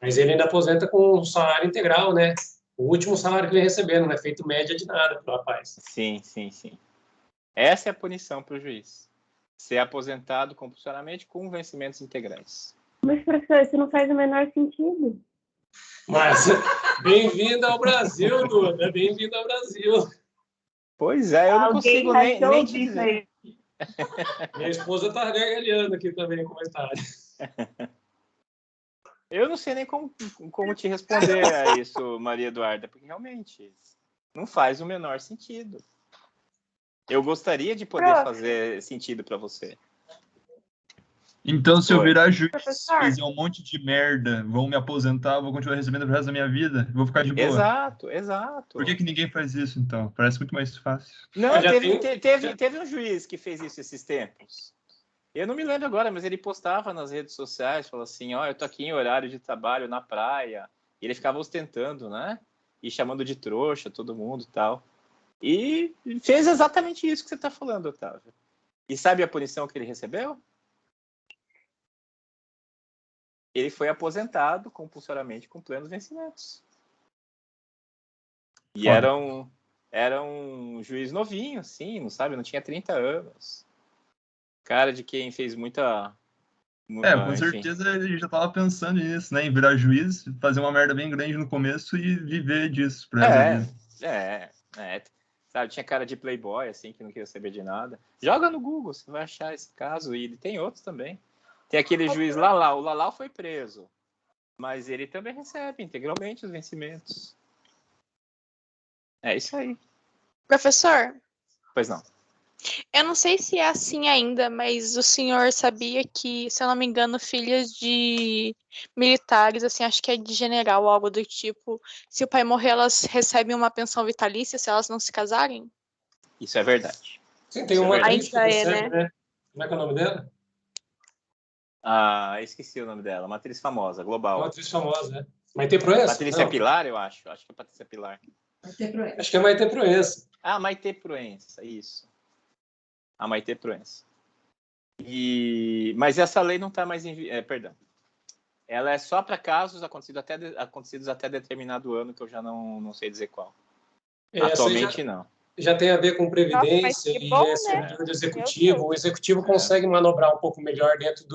[SPEAKER 6] mas ele ainda aposenta com um salário integral, né? O último salário que ele recebendo, não é feito média de nada para o rapaz.
[SPEAKER 1] Sim. Essa é a punição para o juiz. Ser aposentado compulsoriamente com vencimentos integrais.
[SPEAKER 4] Mas, professor, isso não faz o menor sentido.
[SPEAKER 6] Mas, bem-vindo ao Brasil, Duda. Bem-vindo ao Brasil.
[SPEAKER 1] Pois é, eu não consigo nem te dizer.
[SPEAKER 6] Minha esposa está gargalhando aqui também, comentário.
[SPEAKER 1] Eu não sei nem como te responder a isso, Maria Eduarda, porque realmente não faz o menor sentido. Eu gostaria de poder fazer sentido para você.
[SPEAKER 8] Então, se eu virar juiz, fizer um monte de merda, vão me aposentar, vou continuar recebendo pro resto da minha vida, vou ficar de boa.
[SPEAKER 1] Exato.
[SPEAKER 8] Por que ninguém faz isso, então? Parece muito mais fácil.
[SPEAKER 1] Não, teve um juiz que fez isso esses tempos. Eu não me lembro agora, mas ele postava nas redes sociais, falou assim, eu tô aqui em horário de trabalho na praia. E ele ficava ostentando, né? E chamando de trouxa todo mundo e tal. E fez exatamente isso que você está falando, Otávio. E sabe a punição que ele recebeu? Ele foi aposentado compulsoriamente com plenos vencimentos. E era era um juiz novinho, assim, não sabe? Não tinha 30 anos. Cara de quem fez muita...
[SPEAKER 8] Com
[SPEAKER 1] enfim.
[SPEAKER 8] certeza ele já tava pensando nisso, né? Em virar juiz, fazer uma merda bem grande no começo e viver disso pro resto da vida.
[SPEAKER 1] Sabe, tinha cara de playboy, assim, que não queria saber de nada. Joga no Google, você vai achar esse caso. E ele tem outros também. Tem aquele juiz Lalau. O Lalau foi preso. Mas ele também recebe integralmente os vencimentos. É isso aí.
[SPEAKER 7] Professor?
[SPEAKER 1] Pois não.
[SPEAKER 7] Eu não sei se é assim ainda, mas o senhor sabia que, se eu não me engano, filhas de militares, assim, acho que é de general, algo do tipo, se o pai morrer, elas recebem uma pensão vitalícia se elas não se casarem?
[SPEAKER 1] Isso é verdade.
[SPEAKER 6] Sim, tem uma atriz que
[SPEAKER 7] Ainda
[SPEAKER 6] recebe, né? Como é que é o nome dela?
[SPEAKER 1] Esqueci o nome dela. Uma atriz famosa, global.
[SPEAKER 6] Uma atriz famosa, né? Maite Proença?
[SPEAKER 1] Patrícia Pilar, eu acho. Acho que é Patrícia Pilar.
[SPEAKER 6] Acho que é Maite Proença.
[SPEAKER 1] Maite Proença, isso. A Maite Proença. Mas essa lei não está mais perdão. Ela é só para casos acontecidos até determinado ano, que eu já não sei dizer qual. Atualmente, não.
[SPEAKER 6] Já tem a ver com previdência.
[SPEAKER 2] Nossa, bom,
[SPEAKER 6] e servidor do executivo. O executivo consegue manobrar um pouco melhor dentro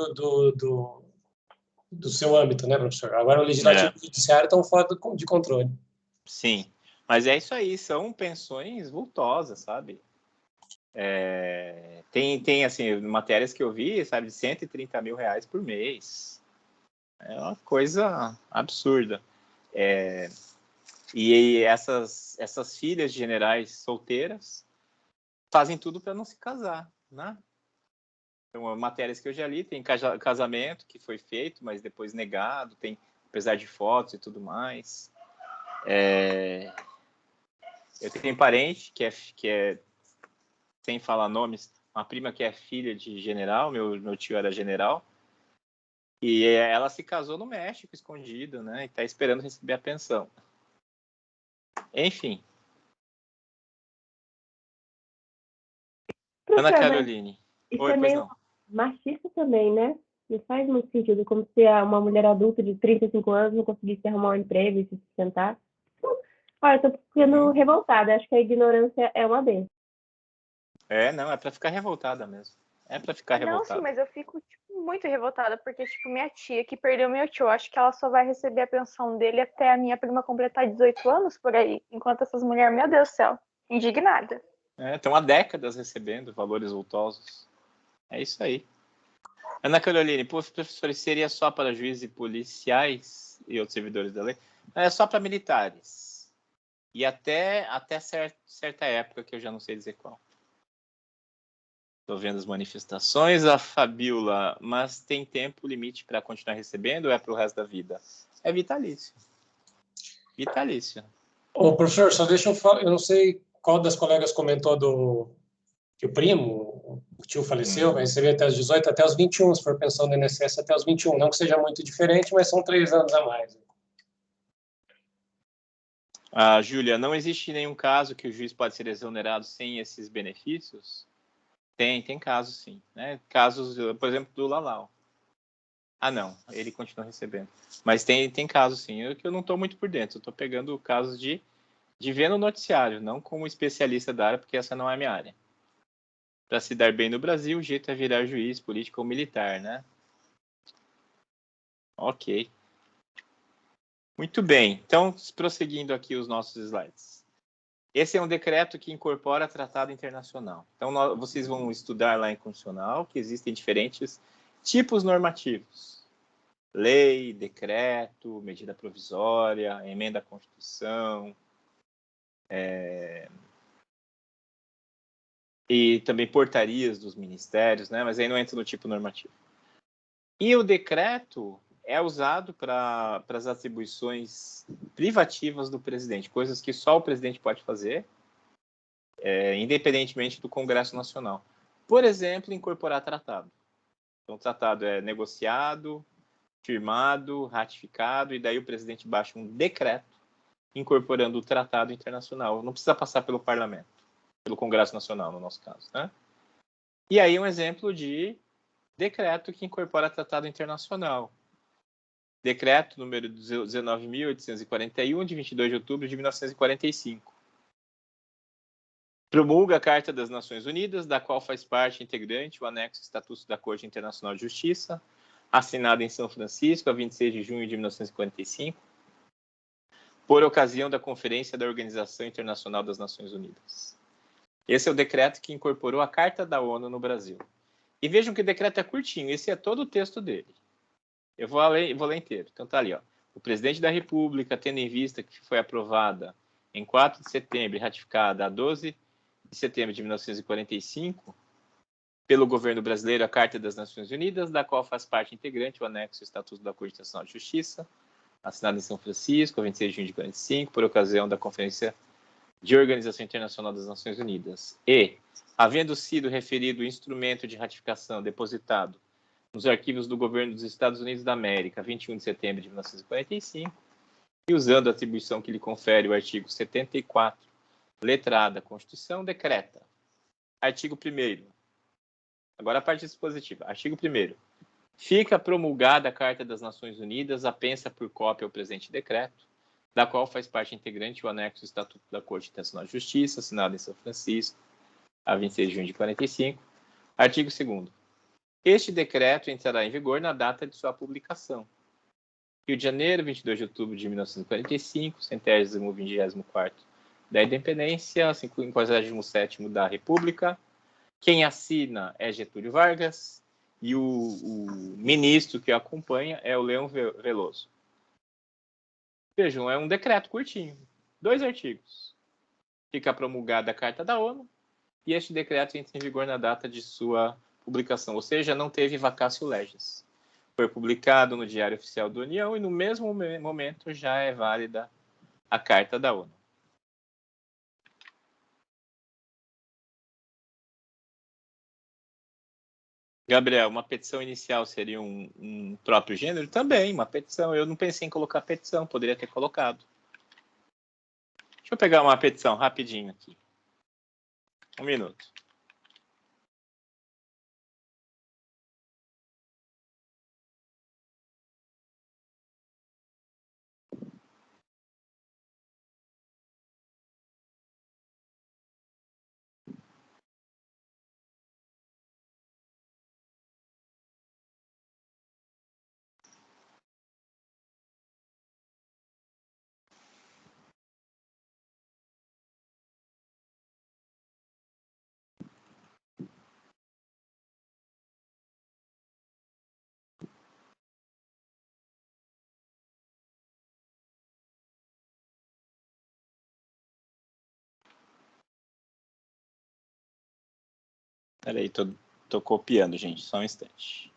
[SPEAKER 6] do seu âmbito, né, professor? Agora o legislativo e o judiciário estão fora de controle.
[SPEAKER 1] Sim, mas é isso aí, são pensões vultosas, sabe? Tem assim, matérias que eu vi, sabe, de 130 mil reais por mês. É uma coisa absurda. E essas filhas de generais solteiras fazem tudo para não se casar, né? Então, matérias que eu já li, tem casamento que foi feito, mas depois negado, tem, apesar de fotos e tudo mais. Eu tenho parente que é, sem falar nomes, uma prima que é filha de general, meu tio era general, e ela se casou no México, escondido, né? E está esperando receber a pensão. Enfim. Ana Caroline.
[SPEAKER 4] Isso é meio machista também, né? Não faz muito sentido, como se uma mulher adulta de 35 anos não conseguisse arrumar um emprego e se sustentar. Olha, eu tô ficando revoltada. Acho que a ignorância é uma benção.
[SPEAKER 1] Não, é para ficar revoltada mesmo. É para ficar revoltada.
[SPEAKER 7] Não, sim, mas eu fico muito revoltada, porque, minha tia que perdeu meu tio, acho que ela só vai receber a pensão dele até a minha prima completar 18 anos, por aí. Enquanto essas mulheres, meu Deus do céu, indignada.
[SPEAKER 1] Estão há décadas recebendo valores vultosos. É isso aí. Ana Caroline, professores, seria só para juízes e policiais e outros servidores da lei? É só para militares. E até certa época, que eu já não sei dizer qual. Estou vendo as manifestações, a Fabiola, mas tem tempo limite para continuar recebendo ou é para o resto da vida? É vitalício. Vitalício.
[SPEAKER 6] Ô, professor, só deixa eu falar, eu não sei qual das colegas comentou que o primo, o tio faleceu, vai receber até os 18, até os 21, se for pensão do INSS, até os 21. Não que seja muito diferente, mas são 3 anos a mais.
[SPEAKER 1] Júlia, não existe nenhum caso que o juiz pode ser exonerado sem esses benefícios? Tem casos, sim. Né? Casos, por exemplo, do Lalau. Não, ele continua recebendo. Mas tem casos, sim. Eu não estou muito por dentro. Eu estou pegando casos de ver no noticiário, não como especialista da área, porque essa não é a minha área. Para se dar bem no Brasil, o jeito é virar juiz, político ou militar, né? Ok. Muito bem. Então, prosseguindo aqui os nossos slides. Esse é um decreto que incorpora tratado internacional. Então, vocês vão estudar lá em Constitucional que existem diferentes tipos normativos. Lei, decreto, medida provisória, emenda à Constituição, e também portarias dos ministérios, né? Mas aí não entra no tipo normativo. E o decreto é usado para as atribuições privativas do presidente, coisas que só o presidente pode fazer, independentemente do Congresso Nacional. Por exemplo, incorporar tratado. Então, o tratado é negociado, firmado, ratificado, e daí o presidente baixa um decreto incorporando o tratado internacional. Não precisa passar pelo parlamento, pelo Congresso Nacional, no nosso caso, né? E aí um exemplo de decreto que incorpora tratado internacional. Decreto número 19.841, de 22 de outubro de 1945. Promulga a Carta das Nações Unidas, da qual faz parte integrante o anexo Estatuto da Corte Internacional de Justiça, assinado em São Francisco, a 26 de junho de 1945, por ocasião da Conferência da Organização Internacional das Nações Unidas. Esse é o decreto que incorporou a Carta da ONU no Brasil. E vejam que o decreto é curtinho, esse é todo o texto dele. Eu vou ler inteiro. Então tá ali, ó. O presidente da República, tendo em vista que foi aprovada em 4 de setembro e ratificada a 12 de setembro de 1945, pelo governo brasileiro, a Carta das Nações Unidas, da qual faz parte integrante o anexo Estatuto da Corte Internacional de Justiça, assinado em São Francisco, a 26 de junho de 1945, por ocasião da Conferência de Organização Internacional das Nações Unidas. E, havendo sido referido o instrumento de ratificação depositado nos arquivos do governo dos Estados Unidos da América, 21 de setembro de 1945, e usando a atribuição que lhe confere o artigo 74, letra A da Constituição, decreta. Artigo 1º. Agora a parte dispositiva. Artigo 1º. Fica promulgada a Carta das Nações Unidas, apensa por cópia o presente decreto, da qual faz parte integrante o anexo Estatuto da Corte Internacional de Justiça, assinado em São Francisco, a 26 de junho de 1945. Artigo 2º. Este decreto entrará em vigor na data de sua publicação. Rio de Janeiro, 22 de outubro de 1945, 124º da Independência, 57º da República. Quem assina é Getúlio Vargas e o ministro que acompanha é o Leão Veloso. Vejam, é um decreto curtinho, 2 artigos. Fica promulgada a Carta da ONU e este decreto entra em vigor na data de sua publicação, ou seja, não teve vacatio legis. Foi publicado no Diário Oficial da União e no mesmo momento já é válida a Carta da ONU. Gabriel, uma petição inicial seria um próprio gênero? Também, uma petição. Eu não pensei em colocar petição, poderia ter colocado. Deixa eu pegar uma petição rapidinho aqui. 1 minuto. Peraí, tô copiando, gente, só um instante.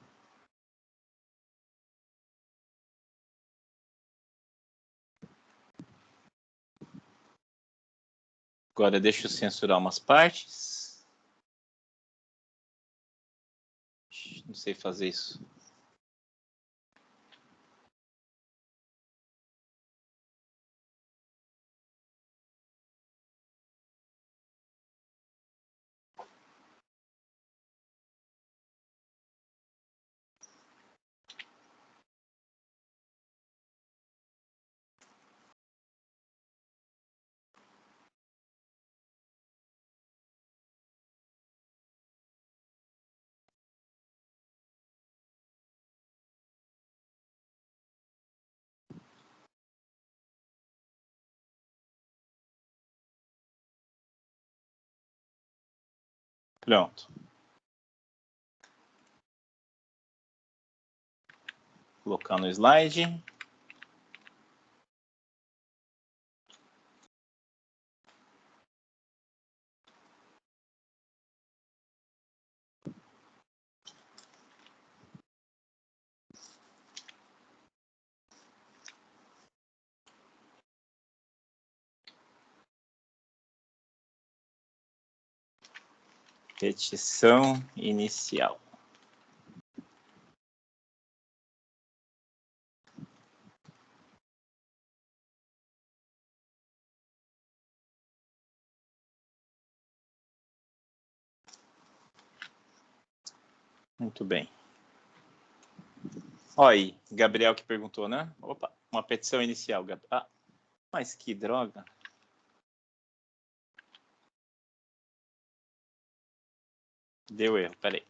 [SPEAKER 1] Agora deixa eu censurar umas partes. Não sei fazer isso. Pronto. Vou colocar no slide. Petição inicial. Muito bem. Olha aí, Gabriel que perguntou, né? Opa, uma petição inicial. Ah, mas que droga. Deu erro, peraí.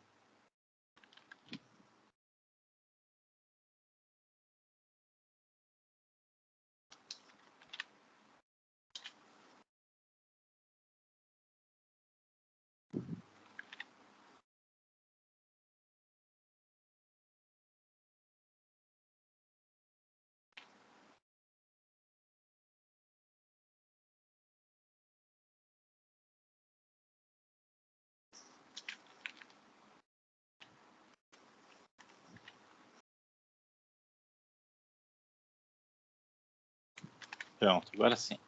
[SPEAKER 1] Pronto, agora sim.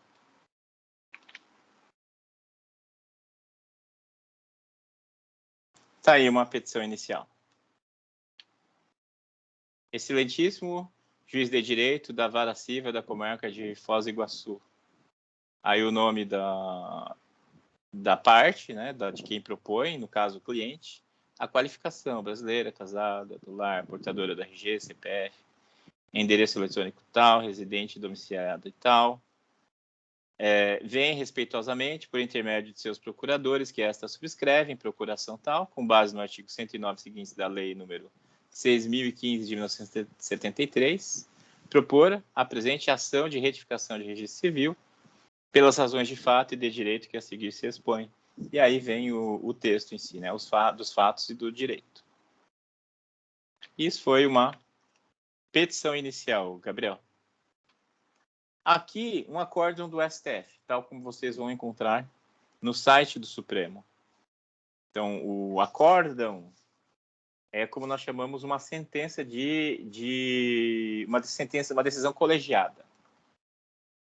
[SPEAKER 1] Tá aí uma petição inicial. Excelentíssimo juiz de direito da Vara Civil da Comarca de Foz do Iguaçu. Aí o nome da parte, né, de quem propõe, no caso o cliente, a qualificação brasileira, casada, do lar, portadora da RG, CPF, endereço eletrônico tal, residente domiciliado e tal. Vem respeitosamente, por intermédio de seus procuradores, que esta subscrevem, procuração tal, com base no artigo 109 seguintes da lei número 6.015 de 1973, propor a presente ação de retificação de registro civil pelas razões de fato e de direito que a seguir se expõe. E aí vem o texto em si, né, dos fatos e do direito. Isso foi uma petição inicial, Gabriel. Aqui, um acórdão do STF, tal como vocês vão encontrar no site do Supremo. Então, o acórdão é como nós chamamos uma sentença uma decisão colegiada.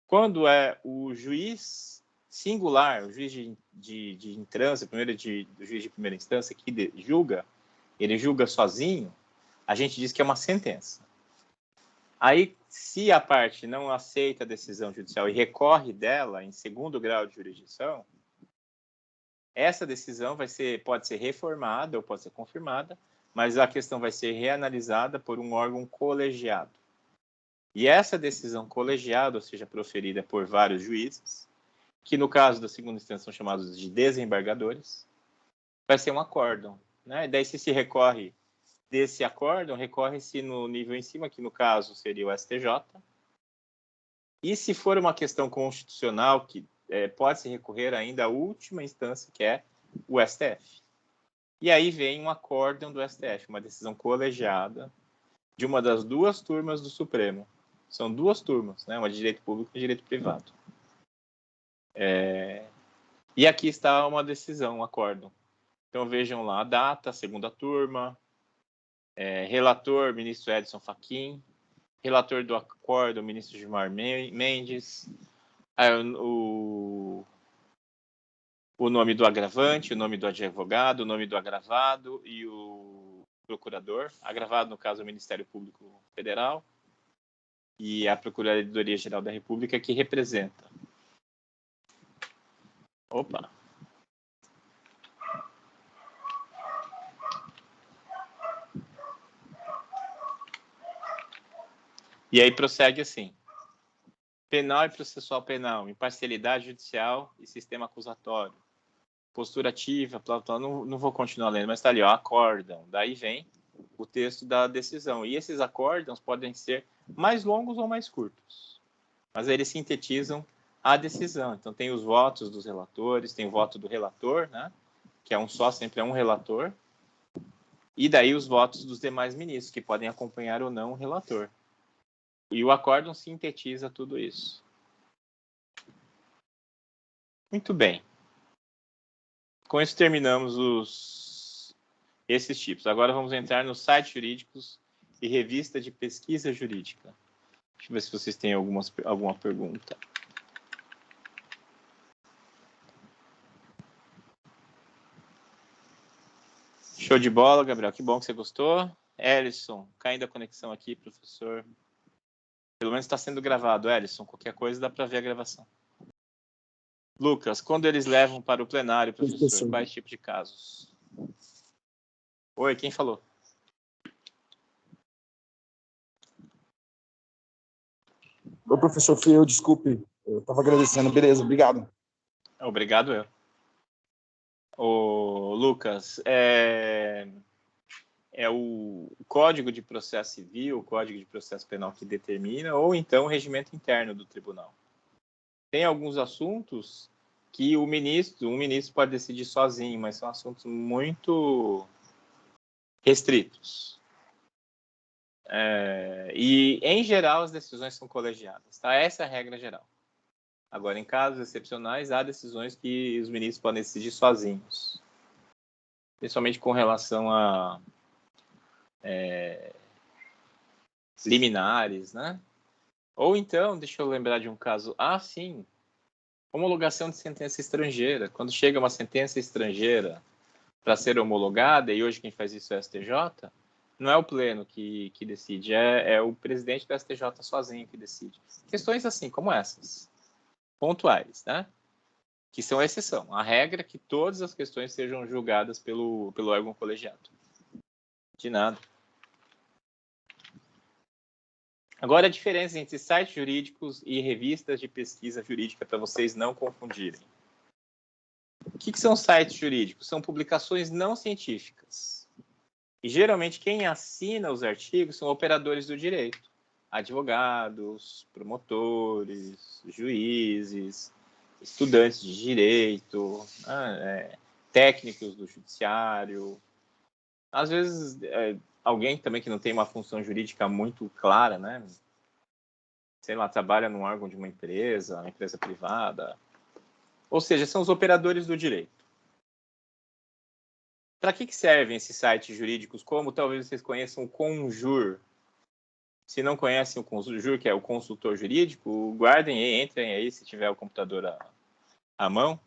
[SPEAKER 1] Quando é o juiz singular, o juiz de instância, o juiz de primeira instância que julga, ele julga sozinho, a gente diz que é uma sentença. Aí, se a parte não aceita a decisão judicial e recorre dela em segundo grau de jurisdição, essa decisão pode ser reformada ou pode ser confirmada, mas a questão vai ser reanalisada por um órgão colegiado. E essa decisão colegiada, ou seja, proferida por vários juízes, que no caso da segunda instância são chamados de desembargadores, vai ser um acórdão, né? E daí, se recorre desse acórdão, recorre-se no nível em cima, que no caso seria o STJ. E se for uma questão constitucional, que pode-se recorrer ainda à última instância, que é o STF. E aí vem um acórdão do STF, uma decisão colegiada de uma das duas turmas do Supremo. São duas turmas, né? Uma de direito público e de direito privado. E aqui está uma decisão, um acórdão. Então vejam lá a data, segunda turma, relator, ministro Edson Fachin, relator do acórdão, ministro Gilmar Mendes, o nome do agravante, o nome do advogado, o nome do agravado e o procurador. Agravado, no caso, o Ministério Público Federal e a Procuradoria-Geral da República, que representa. Opa! E aí prossegue assim. Penal e processual penal, imparcialidade judicial e sistema acusatório. Postura ativa, não vou continuar lendo, mas está ali, ó, acórdão. Daí vem o texto da decisão. E esses acórdãos podem ser mais longos ou mais curtos. Mas eles sintetizam a decisão. Então tem os votos dos relatores, tem o voto do relator, né? Que é um só, sempre é um relator. E daí os votos dos demais ministros, que podem acompanhar ou não o relator. E o acórdão sintetiza tudo isso. Muito bem. Com isso terminamos esses tipos. Agora vamos entrar nos sites jurídicos e revista de pesquisa jurídica. Deixa eu ver se vocês têm alguma pergunta. Show de bola, Gabriel. Que bom que você gostou. Ellison, caindo a conexão aqui, professor. Pelo menos está sendo gravado, Ellison. Qualquer coisa dá para ver a gravação. Lucas, quando eles levam para o plenário, professor, quais tipos de casos? Oi, quem falou?
[SPEAKER 9] Ô, professor, fui eu, desculpe. Eu estava agradecendo. Beleza, obrigado.
[SPEAKER 1] Obrigado, eu. ô Lucas, é o Código de Processo Civil, o Código de Processo Penal que determina, ou então o regimento interno do tribunal. Tem alguns assuntos que um ministro pode decidir sozinho, mas são assuntos muito restritos. E, em geral, as decisões são colegiadas. Tá? Essa é a regra geral. Agora, em casos excepcionais, há decisões que os ministros podem decidir sozinhos. Principalmente com relação a liminares, né? Ou então, deixa eu lembrar de um caso. Sim, homologação de sentença estrangeira. Quando chega uma sentença estrangeira para ser homologada, e hoje quem faz isso é o STJ, não é o pleno que decide, é o presidente do STJ sozinho que decide. Questões assim, como essas, pontuais, né? Que são a exceção. A regra é que todas as questões sejam julgadas pelo órgão colegiado. De nada. Agora, a diferença entre sites jurídicos e revistas de pesquisa jurídica, para vocês não confundirem. O que são sites jurídicos? São publicações não científicas. E, geralmente, quem assina os artigos são operadores do direito. Advogados, promotores, juízes, estudantes de direito, técnicos do judiciário. Às vezes, alguém também que não tem uma função jurídica muito clara, né? Sei lá, trabalha num órgão de uma empresa privada. Ou seja, são os operadores do direito. Para que servem esses sites jurídicos? Como talvez vocês conheçam o Conjur. Se não conhecem o Conjur, que é o consultor jurídico, guardem aí, entrem aí se tiver o computador à mão.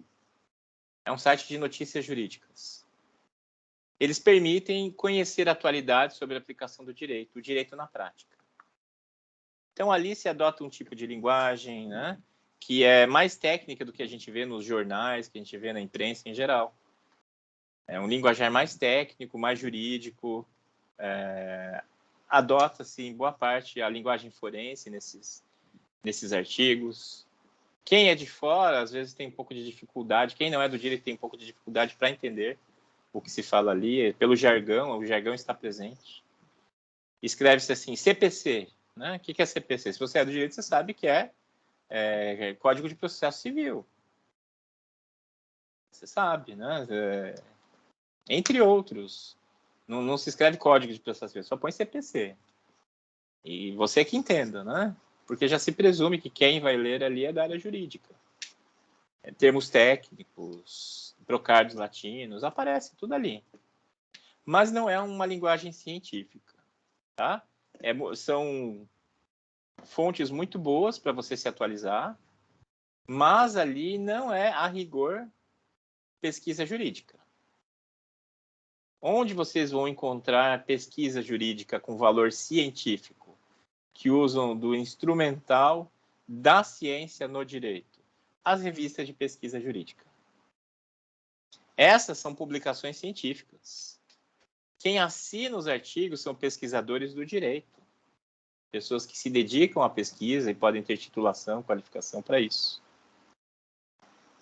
[SPEAKER 1] É um site de notícias jurídicas. Eles permitem conhecer atualidades sobre a aplicação do direito, o direito na prática. Então, ali se adota um tipo de linguagem, né, que é mais técnica do que a gente vê nos jornais, que a gente vê na imprensa em geral. É um linguajar mais técnico, mais jurídico. Adota-se, em boa parte, a linguagem forense nesses artigos. Quem é de fora, às vezes, tem um pouco de dificuldade. Quem não é do direito tem um pouco de dificuldade para entender o que se fala ali, pelo jargão, o jargão está presente. Escreve-se assim, CPC, né? O que é CPC? Se você é do direito, você sabe que é Código de Processo Civil. Você sabe, né? Entre outros. Não se escreve Código de Processo Civil, só põe CPC. E você que entenda, né? Porque já se presume que quem vai ler ali é da área jurídica. Termos técnicos, trocadilhos latinos, aparece tudo ali. Mas não é uma linguagem científica, tá? São fontes muito boas para você se atualizar, mas ali não é, a rigor, pesquisa jurídica. Onde vocês vão encontrar pesquisa jurídica com valor científico, que usam do instrumental da ciência no direito? As revistas de pesquisa jurídica. Essas são publicações científicas. Quem assina os artigos são pesquisadores do direito. Pessoas que se dedicam à pesquisa e podem ter titulação, qualificação para isso.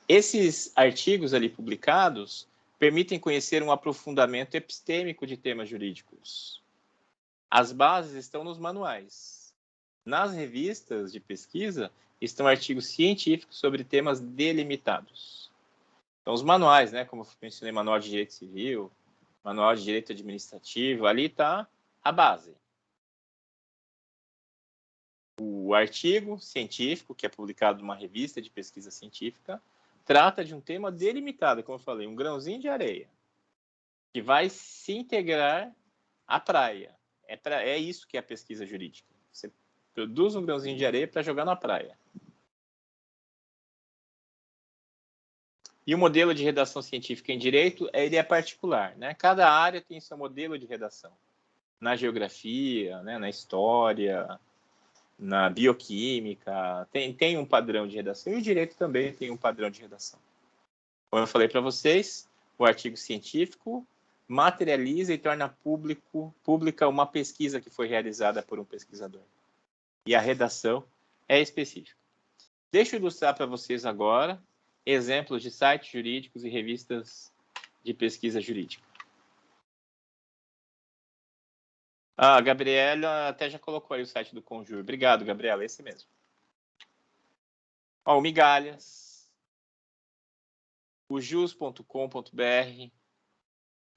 [SPEAKER 1] Esses artigos ali publicados permitem conhecer um aprofundamento epistêmico de temas jurídicos. As bases estão nos manuais. Nas revistas de pesquisa estão artigos científicos sobre temas delimitados. Então, os manuais, né, como eu mencionei, Manual de Direito Civil, Manual de Direito Administrativo, ali está a base. O artigo científico, que é publicado numa revista de pesquisa científica, trata de um tema delimitado, como eu falei, um grãozinho de areia, que vai se integrar à praia. É isso que é a pesquisa jurídica. Você produz um grãozinho de areia para jogar na praia. E o modelo de redação científica em direito, ele é particular, né? Cada área tem seu modelo de redação. Na geografia, né? Na história, na bioquímica, tem um padrão de redação. E o direito também tem um padrão de redação. Como eu falei para vocês, o artigo científico materializa e torna pública uma pesquisa que foi realizada por um pesquisador. E a redação é específica. Deixa eu ilustrar para vocês agora exemplos de sites jurídicos e revistas de pesquisa jurídica. A Gabriela até já colocou aí o site do Conjur. Obrigado, Gabriela, esse mesmo. Ó, o Migalhas, o jus.com.br,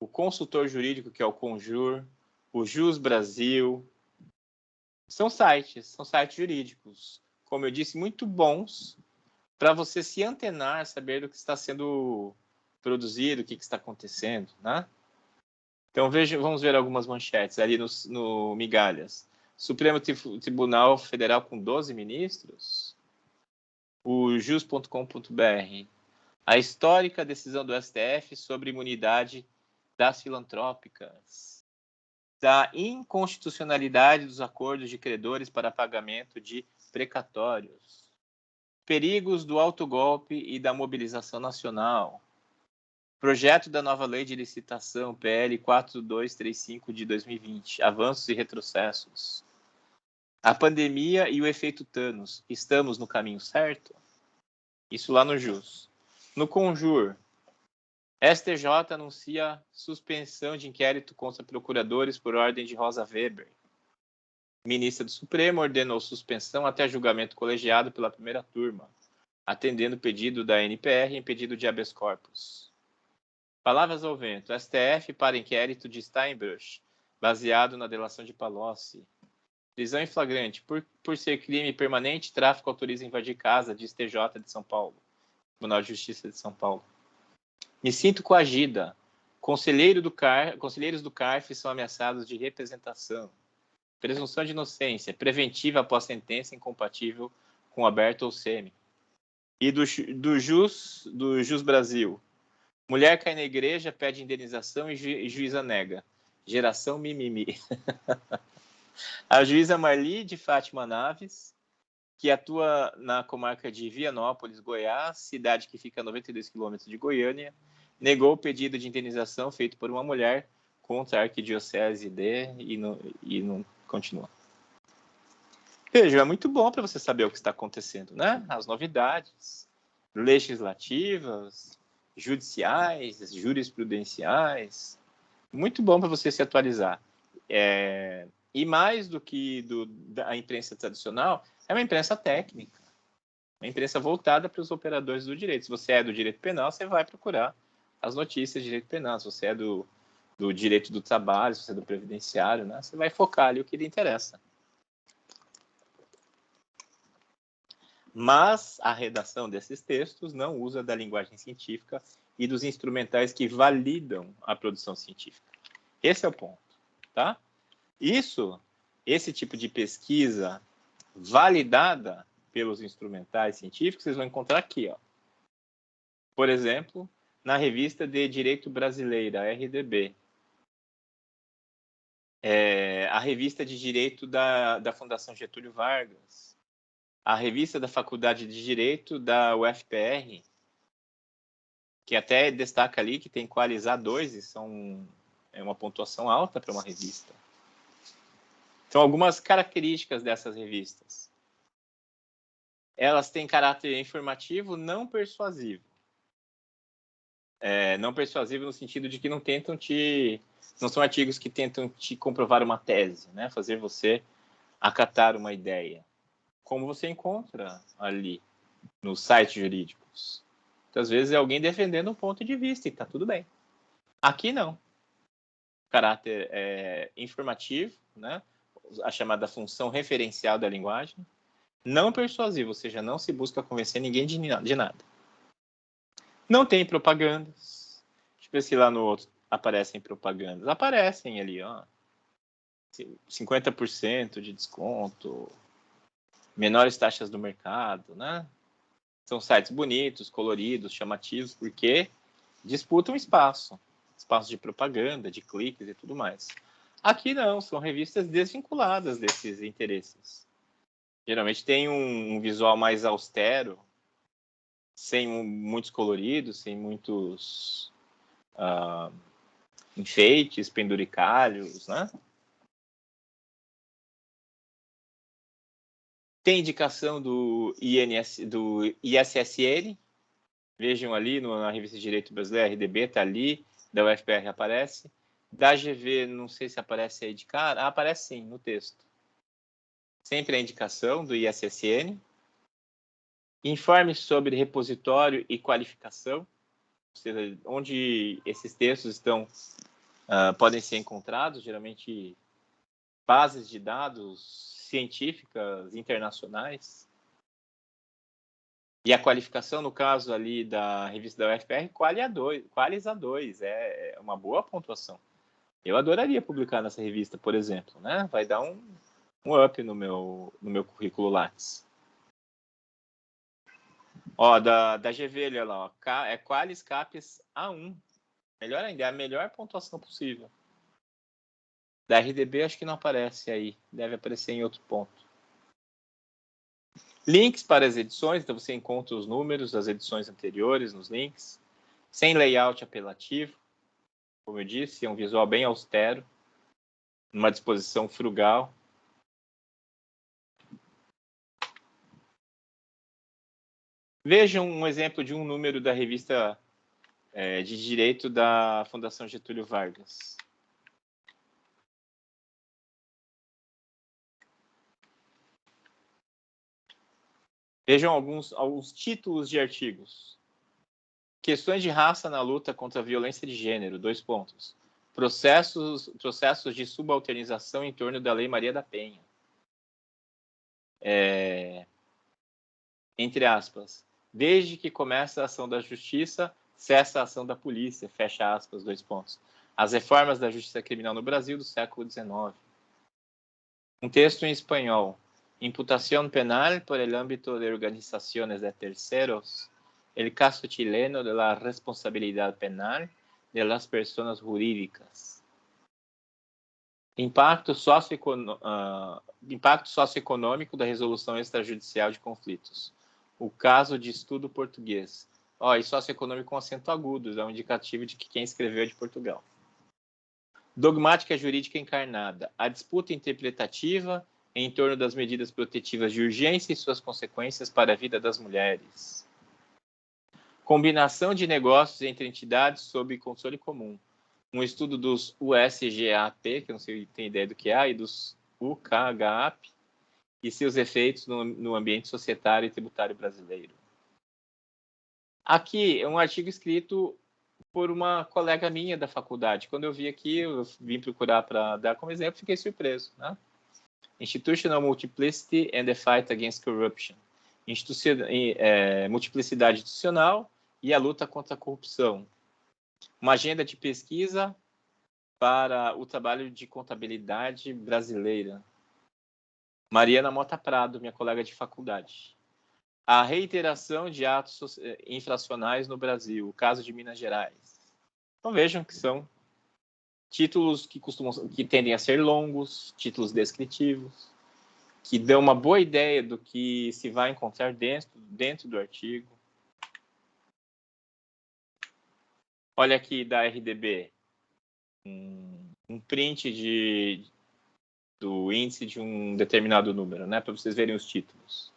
[SPEAKER 1] o consultor jurídico, que é o Conjur, o Jus Brasil. São sites jurídicos, como eu disse, muito bons para você se antenar, saber do que está sendo produzido, o que está acontecendo, né? Então, vamos ver algumas manchetes ali no Migalhas. Supremo Tribunal Federal com 12 ministros. O jus.com.br. A histórica decisão do STF sobre imunidade das filantrópicas. Da inconstitucionalidade dos acordos de credores para pagamento de precatórios. Perigos do autogolpe e da mobilização nacional. Projeto da nova lei de licitação, PL 4235 de 2020. Avanços e retrocessos. A pandemia e o efeito Thanos. Estamos no caminho certo? Isso lá no JUS. No Conjur, STJ anuncia suspensão de inquérito contra procuradores por ordem de Rosa Weber. Ministra do Supremo ordenou suspensão até julgamento colegiado pela primeira turma, atendendo o pedido da NPR em pedido de habeas corpus. Palavras ao vento. STF para inquérito de Steinbruch, baseado na delação de Palocci. Prisão em flagrante. Por ser crime permanente, tráfico autoriza invadir casa de STJ de São Paulo. Tribunal de Justiça de São Paulo. Me sinto coagida. Conselheiros do CARF são ameaçados de representação. Presunção de inocência. Preventiva após sentença incompatível com aberto ou semi. E do Jus Brasil. Mulher cai na igreja, pede indenização e juíza nega. Geração mimimi. A juíza Marli de Fátima Naves, que atua na comarca de Vianópolis, Goiás, cidade que fica a 92 quilômetros de Goiânia, negou o pedido de indenização feito por uma mulher contra a arquidiocese e não continua. Veja, é muito bom para você saber o que está acontecendo, né? As novidades legislativas, judiciais, jurisprudenciais. Muito bom para você se atualizar. E mais do que da imprensa tradicional, é uma imprensa técnica. Uma imprensa voltada para os operadores do direito. Se você é do direito penal, você vai procurar as notícias de direito penal. Se você é do direito do trabalho, se você é do previdenciário, né? Você vai focar ali o que lhe interessa. Mas a redação desses textos não usa da linguagem científica e dos instrumentais que validam a produção científica. Esse é o ponto, tá? Esse tipo de pesquisa validada pelos instrumentais científicos, vocês vão encontrar aqui, ó. Por exemplo, na revista de Direito Brasileira, a RDB. A revista de Direito da Fundação Getúlio Vargas. A revista da Faculdade de Direito da UFPR, que até destaca ali que tem Qualizar 2, e é uma pontuação alta para uma revista. Então, algumas características dessas revistas. Elas têm caráter informativo, não persuasivo. Não persuasivo no sentido de que não são artigos que tentam te comprovar uma tese, né? Fazer você acatar uma ideia. Como você encontra ali nos sites jurídicos. Muitas vezes é alguém defendendo um ponto de vista e está tudo bem. Aqui não. Caráter informativo, né? A chamada função referencial da linguagem. Não persuasivo, ou seja, não se busca convencer ninguém de nada. Não tem propagandas. Deixa eu ver se lá no outro aparecem propagandas. Aparecem ali, ó. 50% de desconto. Menores taxas do mercado, né? São sites bonitos, coloridos, chamativos, porque disputam espaço de propaganda, de cliques e tudo mais. Aqui não, são revistas desvinculadas desses interesses. Geralmente tem um visual mais austero, sem muitos coloridos, sem muitos enfeites, penduricalhos, né? Tem indicação do ISSN, vejam ali na revista de Direito Brasileiro, RDB está ali, da UFPR aparece. Da GV, não sei se aparece aí de cara. Aparece sim, no texto. Sempre a indicação do ISSN. Informe sobre repositório e qualificação, ou seja, onde esses textos estão, podem ser encontrados, geralmente bases de dados científicas internacionais. E a qualificação, no caso ali da revista da UFPR, Qualis A2, é uma boa pontuação. Eu adoraria publicar nessa revista, por exemplo, né? Vai dar um up no meu currículo Lattes. Ó, da GV, olha lá, ó, é Qualis Capes A1. Melhor ainda, é a melhor pontuação possível. Da RDB, acho que não aparece aí. Deve aparecer em outro ponto. Links para as edições, então você encontra os números das edições anteriores nos links. Sem layout apelativo. Como eu disse, é um visual bem austero. Numa disposição frugal. Vejam um exemplo de um número da revista de Direito da Fundação Getúlio Vargas. Vejam alguns títulos de artigos. Questões de raça na luta contra a violência de gênero, 2 pontos. Processos de subalternização em torno da Lei Maria da Penha. Entre aspas. Desde que começa a ação da justiça, cessa a ação da polícia, fecha aspas, 2 pontos. As reformas da justiça criminal no Brasil do século XIX. Um texto em espanhol. Imputación penal por el ámbito de organizaciones de terceros. El caso chileno de la responsabilidad penal de las personas jurídicas. Impacto socioeconômico da resolução extrajudicial de conflitos. O caso de estudo português. E socioeconômico com acento agudo, é um indicativo de que quem escreveu é de Portugal. Dogmática jurídica encarnada. A disputa interpretativa em torno das medidas protetivas de urgência e suas consequências para a vida das mulheres. Combinação de negócios entre entidades sob controle comum. Um estudo dos USGAP, que eu não sei se tem ideia do que é, e dos UKGAP, e seus efeitos no ambiente societário e tributário brasileiro. Aqui é um artigo escrito por uma colega minha da faculdade. Quando eu vi aqui, eu vim procurar para dar como exemplo, fiquei surpreso, né? Institutional Multiplicity and the Fight Against Corruption. Multiplicidade institucional e a luta contra a corrupção. Uma agenda de pesquisa para o trabalho de contabilidade brasileira. Mariana Mota Prado, minha colega de faculdade. A reiteração de atos infracionais no Brasil, o caso de Minas Gerais. Então vejam que são títulos que tendem a ser longos, títulos descritivos, que dão uma boa ideia do que se vai encontrar dentro do artigo. Olha aqui da RDB, um print do índice de um determinado número, né, para vocês verem os títulos.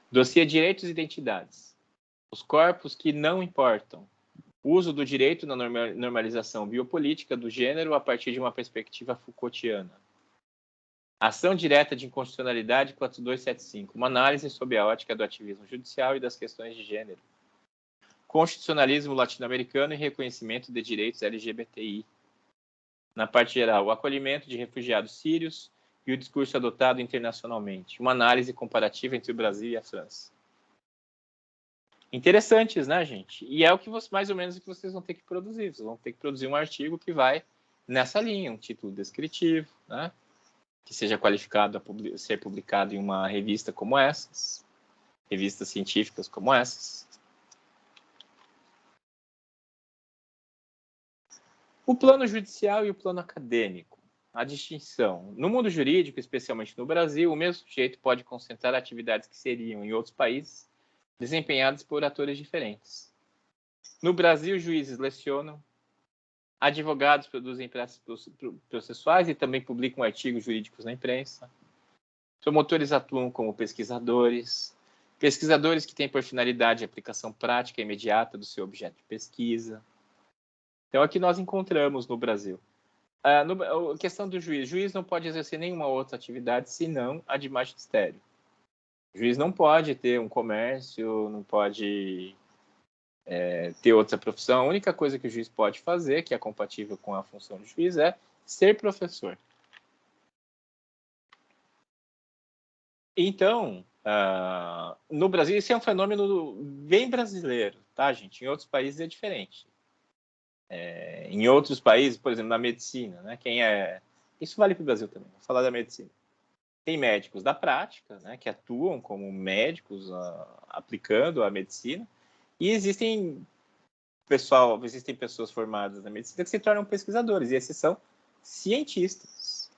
[SPEAKER 1] Dossiê Direitos e Identidades. Os corpos que não importam. Uso do direito na normalização biopolítica do gênero a partir de uma perspectiva Foucaultiana. Ação direta de inconstitucionalidade 4275. Uma análise sob a ótica do ativismo judicial e das questões de gênero. Constitucionalismo latino-americano e reconhecimento de direitos LGBTI. Na parte geral, o acolhimento de refugiados sírios e o discurso adotado internacionalmente. Uma análise comparativa entre o Brasil e a França. Interessantes, né, gente? E é o que mais ou menos o que vocês vão ter que produzir. Vocês vão ter que produzir um artigo que vai nessa linha, um título descritivo, né? Que seja qualificado a ser publicado em uma revista como essas, revistas científicas como essas. O plano judicial e o plano acadêmico. A distinção. No mundo jurídico, especialmente no Brasil, o mesmo sujeito pode concentrar atividades que seriam, em outros países, desempenhadas por atores diferentes. No Brasil, juízes lecionam, advogados produzem peças processuais e também publicam artigos jurídicos na imprensa. Promotores atuam como pesquisadores, pesquisadores que têm por finalidade a aplicação prática e imediata do seu objeto de pesquisa. Então, aqui nós encontramos no Brasil. A questão do juiz. O juiz não pode exercer nenhuma outra atividade senão a de magistério. O juiz não pode ter um comércio, não pode ter outra profissão. A única coisa que o juiz pode fazer, que é compatível com a função do juiz, é ser professor. Então, no Brasil, isso é um fenômeno bem brasileiro, tá, gente? Em outros países é diferente. Em outros países, por exemplo, na medicina, né? Isso vale para o Brasil também. Vou falar da medicina. Tem médicos da prática, né? Que atuam como médicos aplicando a medicina, e existem pessoas formadas na medicina que se tornam pesquisadores, e esses são cientistas.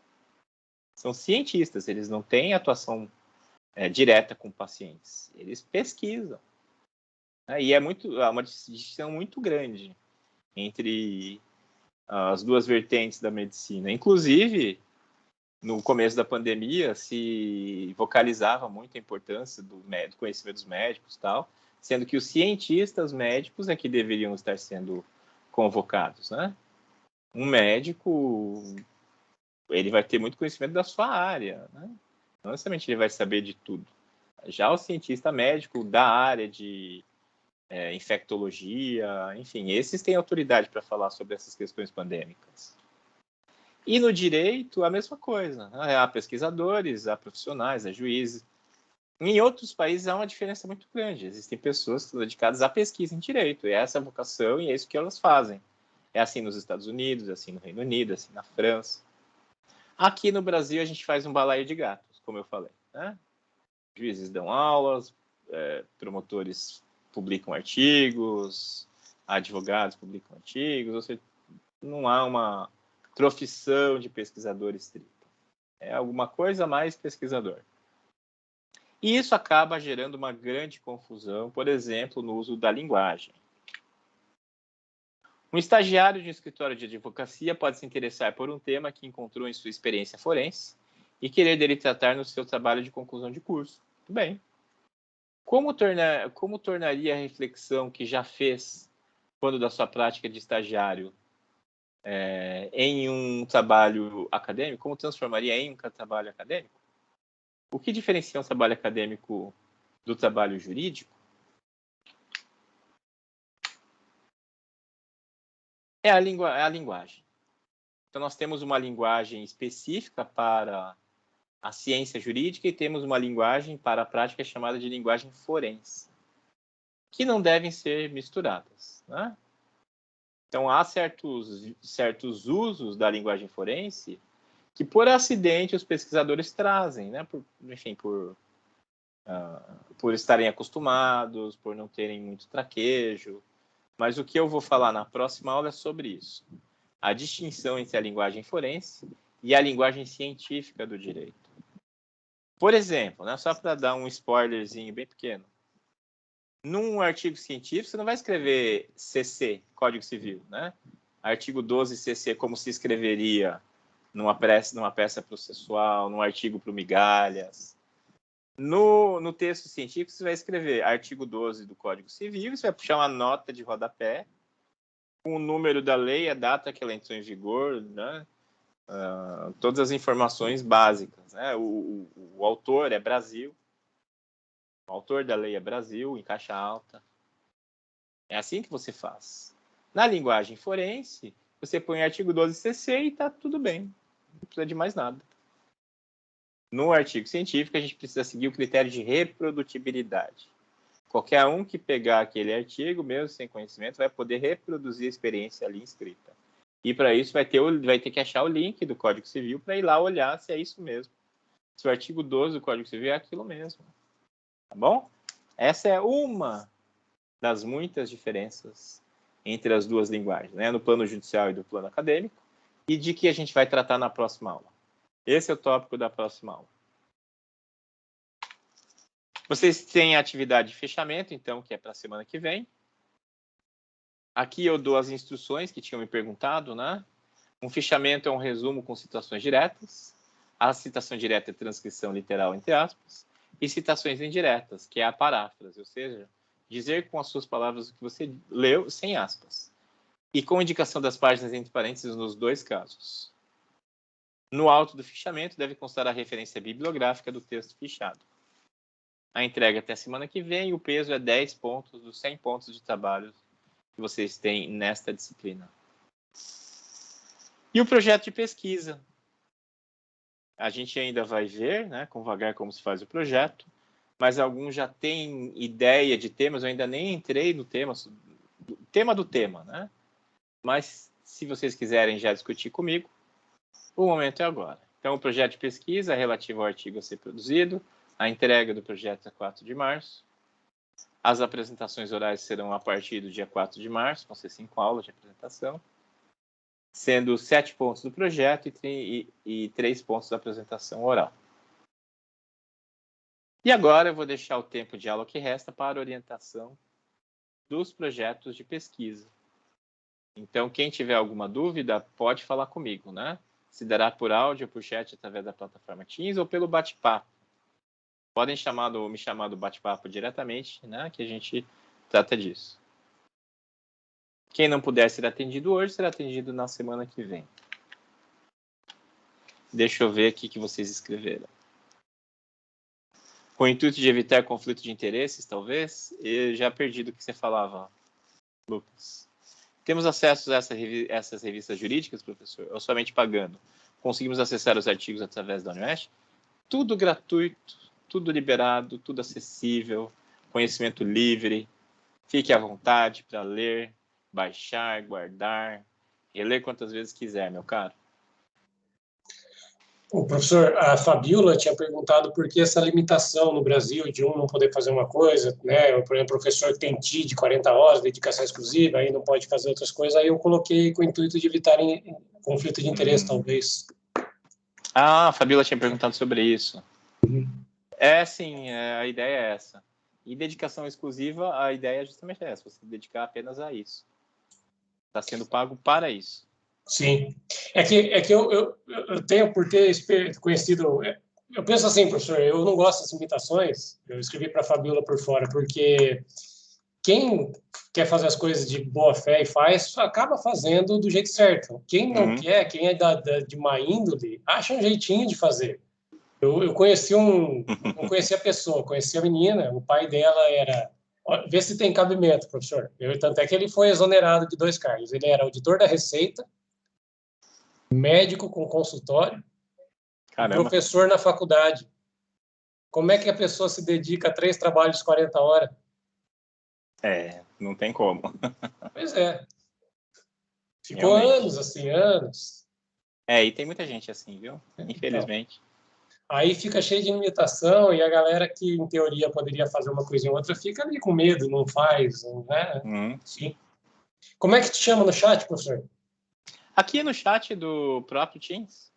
[SPEAKER 1] São cientistas, eles não têm atuação direta com pacientes, eles pesquisam. Né? E é uma distinção muito grande entre as duas vertentes da medicina. Inclusive, no começo da pandemia, se vocalizava muito a importância do conhecimento dos médicos e tal, sendo que os cientistas médicos é que deveriam estar sendo convocados, né? Um médico, ele vai ter muito conhecimento da sua área, né? Não necessariamente ele vai saber de tudo. Já o cientista médico da área de infectologia, enfim, esses têm autoridade para falar sobre essas questões pandêmicas. E no direito, a mesma coisa. Né? Há pesquisadores, há profissionais, há juízes. Em outros países há uma diferença muito grande. Existem pessoas que estão dedicadas à pesquisa em direito. E é essa a vocação e é isso que elas fazem. É assim nos Estados Unidos, é assim no Reino Unido, é assim na França. Aqui no Brasil a gente faz um balaio de gatos, como eu falei. Né? Juízes dão aulas, promotores publicam artigos, advogados publicam artigos, ou seja, não há uma profissão de pesquisador estrita. É alguma coisa mais pesquisador. E isso acaba gerando uma grande confusão, por exemplo, no uso da linguagem. Um estagiário de um escritório de advocacia pode se interessar por um tema que encontrou em sua experiência forense e querer dele tratar no seu trabalho de conclusão de curso. Muito bem. Como tornaria a reflexão que já fez quando da sua prática de estagiário em um trabalho acadêmico? Como transformaria em um trabalho acadêmico? O que diferencia um trabalho acadêmico do trabalho jurídico? É a linguagem. Então, nós temos uma linguagem específica para a ciência jurídica e temos uma linguagem para a prática chamada de linguagem forense, que não devem ser misturadas. Né? Então, há certos usos da linguagem forense que, por acidente, os pesquisadores trazem, né? Por estarem acostumados, por não terem muito traquejo. Mas o que eu vou falar na próxima aula é sobre isso. A distinção entre a linguagem forense e a linguagem científica do direito. Por exemplo, né, só para dar um spoilerzinho bem pequeno, num artigo científico você não vai escrever CC, Código Civil, né? Artigo 12 CC, como se escreveria numa peça processual, num artigo para o Migalhas. No texto científico você vai escrever artigo 12 do Código Civil, você vai puxar uma nota de rodapé com o número da lei, a data que ela entrou em vigor, né? Todas as informações básicas. Né? O autor é Brasil, o autor da lei é Brasil, em caixa alta. É assim que você faz. Na linguagem forense, você põe artigo 12cc e está tudo bem. Não precisa de mais nada. No artigo científico, a gente precisa seguir o critério de reprodutibilidade. Qualquer um que pegar aquele artigo, mesmo sem conhecimento, vai poder reproduzir a experiência ali escrita. E para isso vai ter que achar o link do Código Civil para ir lá olhar se é isso mesmo. Se o artigo 12 do Código Civil é aquilo mesmo. Tá bom? Essa é uma das muitas diferenças entre as duas linguagens, né? No plano judicial e do plano acadêmico, e de que a gente vai tratar na próxima aula. Esse é o tópico da próxima aula. Vocês têm a atividade de fechamento, então, que é para a semana que vem. Aqui eu dou as instruções que tinham me perguntado, né? Um fichamento é um resumo com citações diretas. A citação direta é transcrição literal, entre aspas. E citações indiretas, que é a paráfrase, ou seja, dizer com as suas palavras o que você leu sem aspas. e com indicação das páginas entre parênteses nos 2 casos. No alto do fichamento deve constar a referência bibliográfica do texto fichado. A entrega até a semana que vem, o peso é 10 pontos dos 100 pontos de trabalho que vocês têm nesta disciplina. E o projeto de pesquisa? A gente ainda vai ver, né, com vagar como se faz o projeto, mas alguns já têm ideia de temas, eu ainda nem entrei no tema do tema, né? Mas se vocês quiserem já discutir comigo, o momento é agora. Então, o projeto de pesquisa é relativo ao artigo a ser produzido, a entrega do projeto é 4 de março, as apresentações orais serão a partir do dia 4 de março, vão ser 5 aulas de apresentação, sendo 7 pontos do projeto e 3 pontos da apresentação oral. E agora eu vou deixar o tempo de aula que resta para a orientação dos projetos de pesquisa. Então, quem tiver alguma dúvida, pode falar comigo, né? Se dará por áudio, por chat, através da plataforma Teams ou pelo bate-papo. Podem me chamar do bate-papo diretamente, né? Que a gente trata disso. Quem não puder ser atendido hoje, será atendido na semana que vem. Deixa eu ver aqui que vocês escreveram. Com o intuito de evitar conflito de interesses, talvez? Eu já perdi do que você falava, Lucas. Temos acesso a essas revistas jurídicas, professor? Ou somente pagando? Conseguimos acessar os artigos através da Unioeste? Tudo gratuito, tudo liberado, tudo acessível, conhecimento livre. Fique à vontade para ler, baixar, guardar, reler quantas vezes quiser, meu caro.
[SPEAKER 6] O professor, a Fabiola tinha perguntado por que essa limitação no Brasil de um não poder fazer uma coisa, né? Por exemplo, o professor tem TI de 40 horas, dedicação exclusiva, aí não pode fazer outras coisas, aí eu coloquei com o intuito de evitar conflito de interesse, talvez.
[SPEAKER 1] Ah, a Fabiola tinha perguntado sobre isso. Sim, a ideia é essa. E dedicação exclusiva, a ideia é justamente essa, você dedicar apenas a isso. Está sendo pago para isso.
[SPEAKER 6] Sim. É que eu tenho, por ter conhecido... Eu penso assim, professor, eu não gosto dessas limitações, eu escrevi para a Fabiola por fora, porque quem quer fazer as coisas de boa fé e faz, acaba fazendo do jeito certo. Quem não quer, quem é de má índole, acha um jeitinho de fazer. Eu conheci não conheci a pessoa, conheci a menina, o pai dela era... Vê se tem cabimento, professor. Tanto é que ele foi exonerado de 2 cargos. Ele era auditor da Receita, médico com consultório, professor na faculdade. Como é que a pessoa se dedica a 3 trabalhos de 40 horas?
[SPEAKER 1] Não tem como.
[SPEAKER 6] Pois é. Ficou realmente. Anos assim, anos.
[SPEAKER 1] E tem muita gente assim, viu? Infelizmente.
[SPEAKER 6] Então, aí fica cheio de limitação e a galera que, em teoria, poderia fazer uma coisa ou outra, fica ali com medo, não faz, né? Sim. Como é que te chama no chat, professor?
[SPEAKER 1] Aqui no chat do próprio Teams.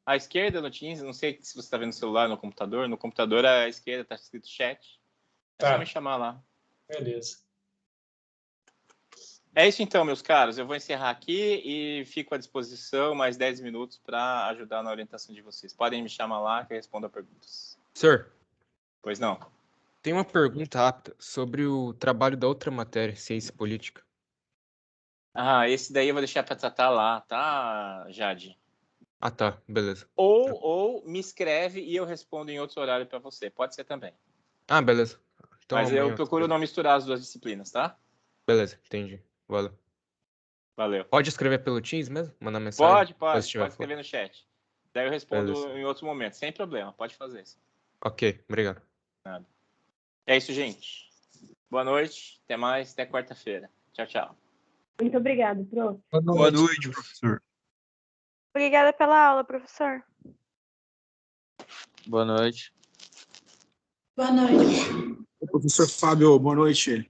[SPEAKER 1] À esquerda no Teams, não sei se você está vendo no celular ou no computador. No computador, à esquerda está escrito chat. É só me chamar lá.
[SPEAKER 6] Beleza.
[SPEAKER 1] É isso então, meus caros. Eu vou encerrar aqui e fico à disposição mais 10 minutos para ajudar na orientação de vocês. Podem me chamar lá que eu respondo a perguntas.
[SPEAKER 3] Sir.
[SPEAKER 1] Pois não.
[SPEAKER 3] Tem uma pergunta rápida sobre o trabalho da outra matéria, ciência política.
[SPEAKER 1] Esse daí eu vou deixar para tratar lá, tá, Jade?
[SPEAKER 3] Tá, beleza.
[SPEAKER 1] Ou me escreve e eu respondo em outro horário para você. Pode ser também.
[SPEAKER 3] Beleza. Então,
[SPEAKER 1] mas eu procuro não misturar as 2 disciplinas, tá?
[SPEAKER 3] Beleza, entendi.
[SPEAKER 1] Valeu.
[SPEAKER 3] Pode escrever pelo Teams mesmo? Mandar mensagem?
[SPEAKER 1] Pode escrever no chat. Daí eu respondo em outro momento, sem problema. Pode fazer isso.
[SPEAKER 3] Ok, obrigado.
[SPEAKER 1] Nada. É isso, gente. Boa noite, até mais, até quarta-feira. Tchau, tchau.
[SPEAKER 4] Muito obrigado, prof.
[SPEAKER 8] Boa noite, professor.
[SPEAKER 7] Obrigada pela aula, professor.
[SPEAKER 10] Boa noite.
[SPEAKER 9] Boa noite. Professor Fábio, boa noite.